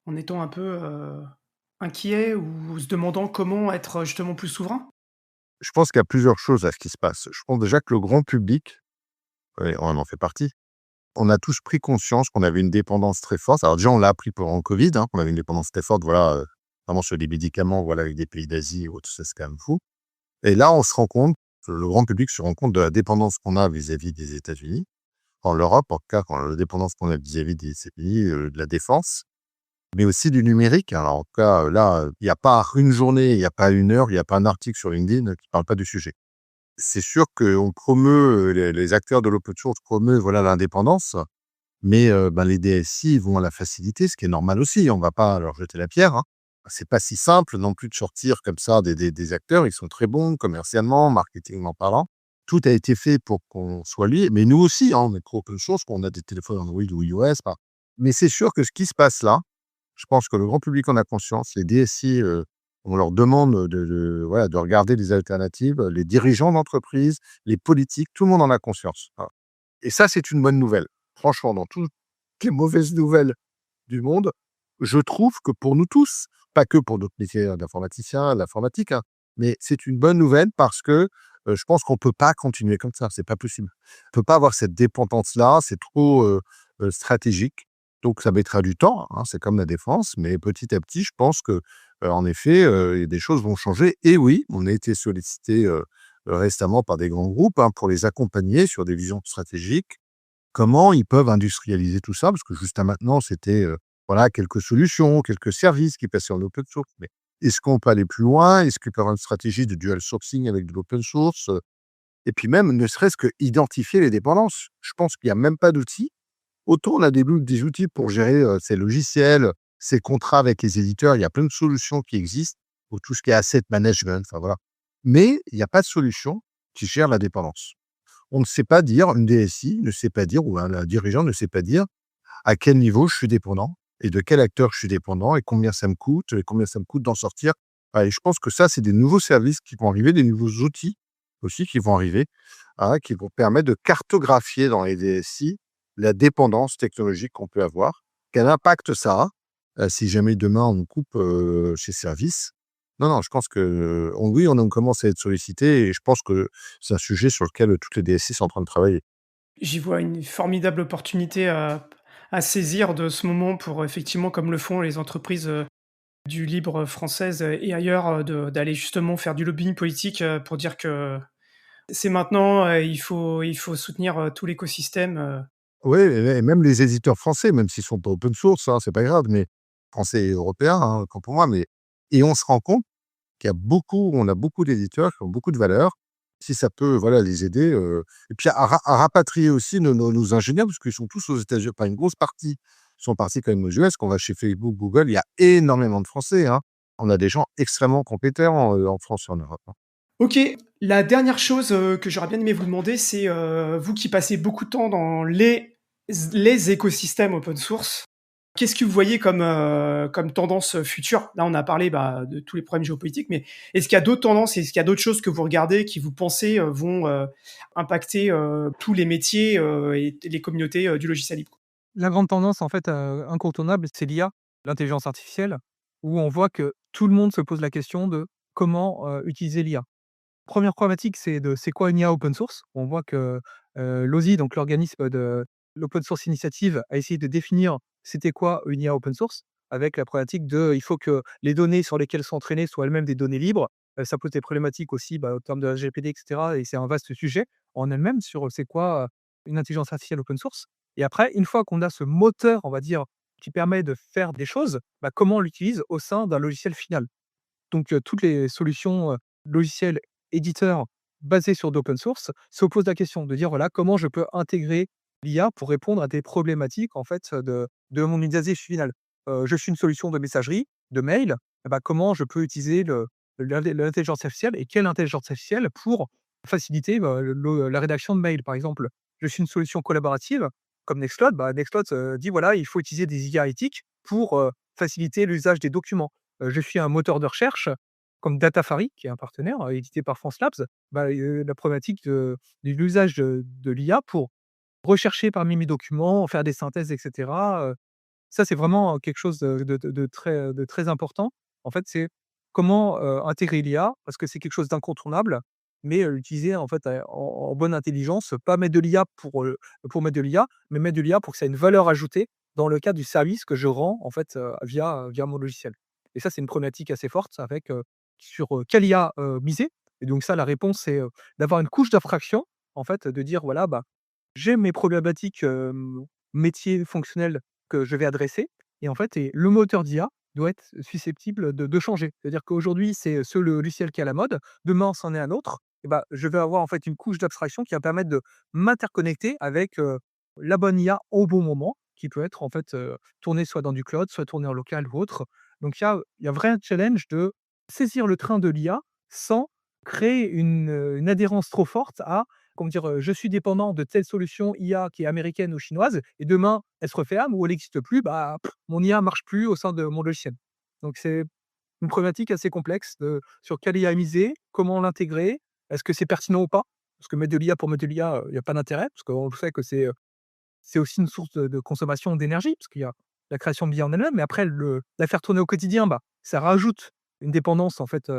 A: en étant un peu, inquiets ou se demandant comment être justement plus souverain?
D: Je pense qu'il y a plusieurs choses à ce qui se passe. Je pense déjà que le grand public, et on en fait partie, on a tous pris conscience qu'on avait une dépendance très forte. Alors déjà, on l'a appris pendant le covid, hein, qu'on avait une dépendance très forte, voilà, vraiment sur les médicaments, voilà, avec des pays d'Asie ou autre, ça c'est quand même fou. Et là, on se rend compte, le grand public se rend compte de la dépendance qu'on a vis-à-vis des États-Unis, en l'Europe, en tout cas, quand la dépendance qu'on a vis-à-vis de ces pays, de la défense, mais aussi du numérique. Alors en tout cas, là, il n'y a pas une journée, il n'y a pas une heure, il n'y a pas un article sur LinkedIn qui ne parle pas du sujet. C'est sûr qu'on promeut, les acteurs de l'open source promeuvent, voilà, l'indépendance, mais les DSI vont à la facilité, ce qui est normal aussi. On ne va pas leur jeter la pierre, hein. C'est pas si simple non plus de sortir comme ça des acteurs. Ils sont très bons commercialement, marketingment parlant. Tout a été fait pour qu'on soit lié, mais nous aussi, hein, on est pro open source, qu'on a des téléphones Android ou iOS, mais c'est sûr que ce qui se passe là, je pense que le grand public en a conscience. Les DSI, on leur demande voilà, de regarder les alternatives. Les dirigeants d'entreprise, les politiques, tout le monde en a conscience. Voilà. Et ça, c'est une bonne nouvelle. Franchement, dans toutes les mauvaises nouvelles du monde, je trouve que pour nous tous, pas que pour d'autres métiers d'informaticiens, d'informatique, hein, mais c'est une bonne nouvelle parce que je pense qu'on ne peut pas continuer comme ça. C'est pas possible. On ne peut pas avoir cette dépendance-là. C'est trop stratégique. Donc, ça mettra du temps, hein, c'est comme la défense, mais petit à petit, je pense que, en effet, des choses vont changer. Et oui, on a été sollicité récemment par des grands groupes, hein, pour les accompagner sur des visions stratégiques. Comment ils peuvent industrialiser tout ça? Parce que jusqu'à maintenant, c'était, voilà, quelques solutions, quelques services qui passaient en open source. Mais est-ce qu'on peut aller plus loin? Est-ce qu'il peut y avoir une stratégie de dual sourcing avec de l'open source? Et puis même, ne serait-ce que identifier les dépendances. Je pense qu'il y a même pas d'outils. Autant on a des outils pour gérer, ces logiciels, ces contrats avec les éditeurs. Il y a plein de solutions qui existent pour tout ce qui est asset management, enfin voilà. Mais il y a pas de solution qui gère la dépendance. On ne sait pas dire, une DSI ne sait pas dire ou un dirigeant ne sait pas dire à quel niveau je suis dépendant et de quel acteur je suis dépendant et combien ça me coûte d'en sortir. Et je pense que ça, c'est des nouveaux services qui vont arriver, des nouveaux outils aussi qui vont arriver, hein, qui vont permettre de cartographier dans les DSI la dépendance technologique qu'on peut avoir. Quel impact ça a, si jamais demain on coupe, ces services? Non, non, je pense que, oui, on commence à être sollicité et je pense que c'est un sujet sur lequel toutes les DSI sont en train de travailler.
A: J'y vois une formidable opportunité à saisir de ce moment pour effectivement, comme le font les entreprises, du libre françaises et ailleurs, d'aller justement faire du lobbying politique, pour dire que c'est maintenant, il faut soutenir, tout l'écosystème,
D: Oui, et même les éditeurs français, même s'ils sont pas open source, hein, c'est pas grave, mais français et européens, hein, autant pour moi, mais et on se rend compte on a beaucoup d'éditeurs qui ont beaucoup de valeur. Si ça peut, voilà, les aider, et puis à rapatrier aussi nos ingénieurs, parce qu'ils sont tous aux États-Unis, pas une grosse partie sont partis quand même aux US. Quand on va chez Facebook, Google, il y a énormément de Français, hein. On a des gens extrêmement compétents, en France et en Europe, hein.
A: OK, la dernière chose, que j'aurais bien aimé vous demander, c'est, vous qui passez beaucoup de temps dans les écosystèmes open source, qu'est-ce que vous voyez comme tendance, future? Là, on a parlé, de tous les problèmes géopolitiques, mais est-ce qu'il y a d'autres tendances? Est-ce qu'il y a d'autres choses que vous regardez, qui vous pensez, vont, impacter, tous les métiers, et les communautés, du logiciel libre?
C: la grande tendance en fait, incontournable, c'est l'IA, l'intelligence artificielle, où on voit que tout le monde se pose la question de comment, utiliser l'IA. Première problématique, c'est quoi une IA open source? On voit que, l'OSI, donc l'organisme de l'Open Source Initiative, a essayé de définir c'était quoi une IA open source, avec la problématique il faut que les données sur lesquelles sont entraînées soient elles-mêmes des données libres Ça pose des problématiques aussi, en termes de RGPD et cetera et c'est un vaste sujet en elle-même sur, c'est quoi, une intelligence artificielle open source et après une fois qu'on a ce moteur, on va dire, qui permet de faire des choses, comment on l'utilise au sein d'un logiciel final? Donc, toutes les solutions, logiciels éditeurs basés sur de l'open source se posent la question de dire: «Voilà, comment je peux intégrer l'IA pour répondre à des problématiques, en fait, de mon usage final?» Je suis une solution de messagerie, de mail, comment je peux utiliser l'intelligence artificielle et quelle intelligence artificielle pour faciliter, la rédaction de mails, par exemple? Je suis une solution collaborative comme Nextcloud, Nextcloud, dit: «Voilà, il faut utiliser des IA éthiques pour, faciliter l'usage des documents». Je suis un moteur de recherche comme Datafari, qui est un partenaire, édité par France Labs, la problématique de l'usage de l'IA pour rechercher parmi mes documents, faire des synthèses et cetera, ça, c'est vraiment quelque chose de très important. En fait, c'est comment, intégrer l'IA parce que c'est quelque chose d'incontournable, mais, l'utiliser en fait, en bonne intelligence, pas mettre de l'IA pour mettre de l'IA, mais mettre de l'IA pour que ça ait une valeur ajoutée dans le cadre du service que je rends en fait, via mon logiciel et ça, c'est une problématique assez forte avec, sur, quelle IA, miser et donc ça, la réponse, c'est, d'avoir une couche d'abstraction, en fait, de dire: «Voilà, j'ai mes problématiques, métiers fonctionnels que je vais adresser et en fait le moteur d'IA doit être susceptible de changer. C'est-à-dire qu'aujourd'hui, c'est ce le logiciel qui est à la mode, demain c'en est un autre et je vais avoir en fait une couche d'abstraction qui va permettre de m'interconnecter avec, la bonne IA au bon moment, qui peut être en fait, tournée soit dans du cloud, soit tournée en local ou autre. Donc il y a un vrai challenge de saisir le train de l'IA sans créer une adhérence trop forte à comment dire? Je suis dépendant de telle solution IA qui est américaine ou chinoise et demain, elle se referme ou elle n'existe plus, mon IA marche plus au sein de mon logiciel. Donc c'est une problématique assez complexe de sur quelle IA miser, comment l'intégrer, est-ce que c'est pertinent ou pas? Parce que mettre de l'IA pour mettre de l'IA, il y a pas d'intérêt, parce qu'on le sait que c'est aussi une source de consommation d'énergie, parce qu'il y a la création de billets en elle-même, mais après la faire tourner au quotidien, ça rajoute une dépendance en fait,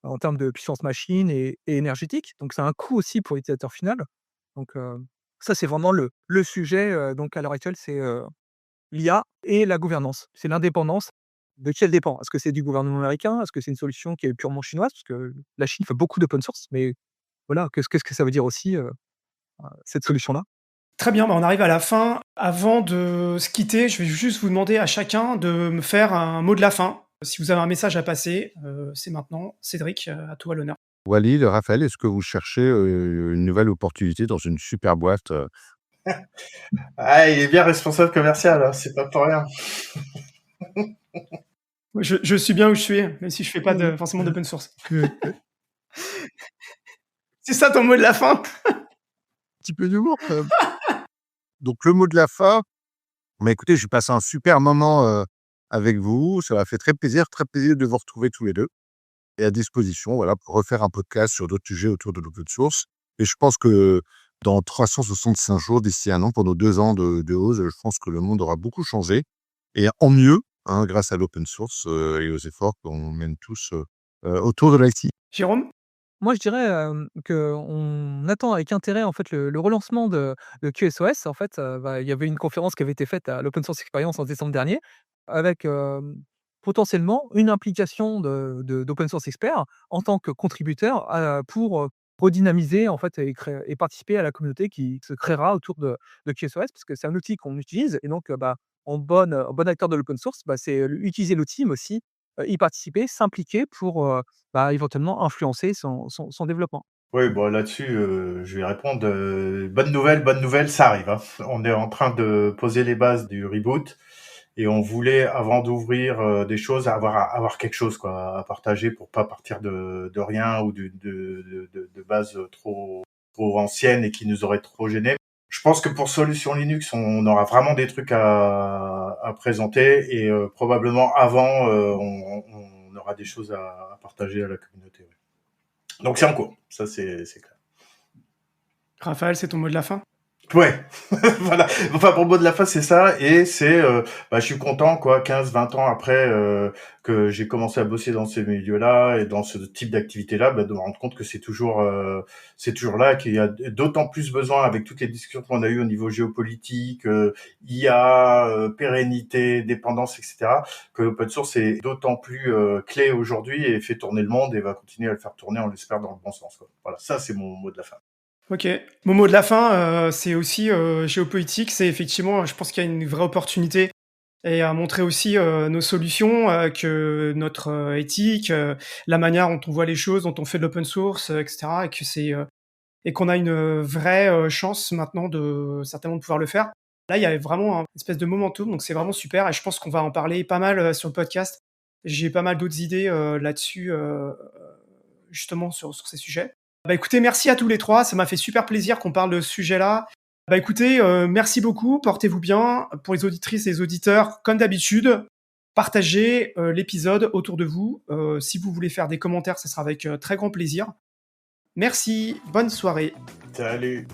C: en termes de puissance machine et énergétique. Donc c'est un coût aussi pour l'utilisateur final. Donc ça c'est vraiment le sujet, donc à l'heure actuelle, c'est, l'IA et la gouvernance. C'est l'indépendance. De qui elle dépend? Est-ce que c'est du gouvernement américain? Est-ce que c'est une solution qui est purement chinoise? Parce que la Chine fait beaucoup d'open source, mais voilà, qu'est-ce que ça veut dire aussi, cette solution-là?
A: Très bien, on arrive à la fin. Avant de se quitter, je vais juste vous demander à chacun de me faire un mot de la fin. Si vous avez un message à passer, c'est maintenant. Cédric, à toi l'honneur.
D: Walid, Raphaël, est-ce que vous cherchez, une nouvelle opportunité dans une super boîte,
B: Ah, il est bien responsable commercial, hein, c'est pas pour rien.
A: Je suis bien où je suis, même si je fais pas forcément d'open source. C'est ça ton mot de la fin?
D: petit peu d'humour quand même. Donc le mot de la fin, écoutez, j'ai passé un super moment, avec vous. Ça m'a fait très plaisir de vous retrouver tous les 2 et à disposition, voilà, pour refaire un podcast sur d'autres sujets autour de l'open source et je pense que dans 365 jours, d'ici 1 an, pour nos 2 ans de Ose, je pense que le monde aura beaucoup changé et en mieux, hein, grâce à l'open source, et aux efforts qu'on mène tous, autour de l'IT.
A: Jérôme?
C: Moi, je dirais, qu'on attend avec intérêt, en fait, le relancement de QSOS. En fait, il y avait une conférence qui avait été faite à l'Open Source Experience en décembre dernier avec, potentiellement une implication d'Open Source Expert en tant que contributeur, pour, redynamiser, en fait et créer et participer à la communauté qui se créera autour de QSOS. Parce que c'est un outil qu'on utilise et donc, en bon acteur de l'open source, c'est, utiliser l'outil, mais aussi, y participer, s'impliquer pour, éventuellement influencer son développement.
B: Oui, bon là-dessus, je vais répondre, bonne nouvelle, ça arrive, hein. On est en train de poser les bases du reboot et on voulait, avant d'ouvrir, des choses, avoir quelque chose quoi, à partager pour pas partir de rien ou de bases, trop anciennes et qui nous auraient trop gênés. Je pense que pour Solution Linux, on aura vraiment des trucs à présenter et probablement avant, on aura des choses à partager à la communauté, ouais. Donc c'est en cours, ça c'est clair.
A: Raphaël, c'est ton mot de la fin?
B: Ouais, voilà. Enfin, pour le mot de la fin, c'est ça. Et c'est, je suis content, quoi, 15, 20 ans après que j'ai commencé à bosser dans ces milieux-là et dans ce type d'activité-là, de me rendre compte que c'est toujours là, qu'il y a d'autant plus besoin avec toutes les discussions qu'on a eues au niveau géopolitique, IA, pérennité, dépendance, etc., que l'open source est d'autant plus clé aujourd'hui et fait tourner le monde et va continuer à le faire tourner, on l'espère, dans le bon sens, quoi. Voilà, ça, c'est mon mot de la fin.
A: Ok. Mon mot de la fin, c'est aussi géopolitique. C'est effectivement, je pense qu'il y a une vraie opportunité et à montrer aussi nos solutions, que notre éthique, la manière dont on voit les choses, dont on fait de l'open source, etc. Et que et qu'on a une vraie chance maintenant de certainement de pouvoir le faire. Là, il y a vraiment une espèce de momentum, donc c'est vraiment super. Et je pense qu'on va en parler pas mal sur le podcast. J'ai pas mal d'autres idées là-dessus, justement sur ces sujets. Écoutez, merci à tous les trois. Ça m'a fait super plaisir qu'on parle de ce sujet-là. Écoutez, merci beaucoup. Portez-vous bien. Pour les auditrices et les auditeurs, comme d'habitude, partagez l'épisode autour de vous. Si vous voulez faire des commentaires, ce sera avec très grand plaisir. Merci. Bonne soirée.
B: Salut.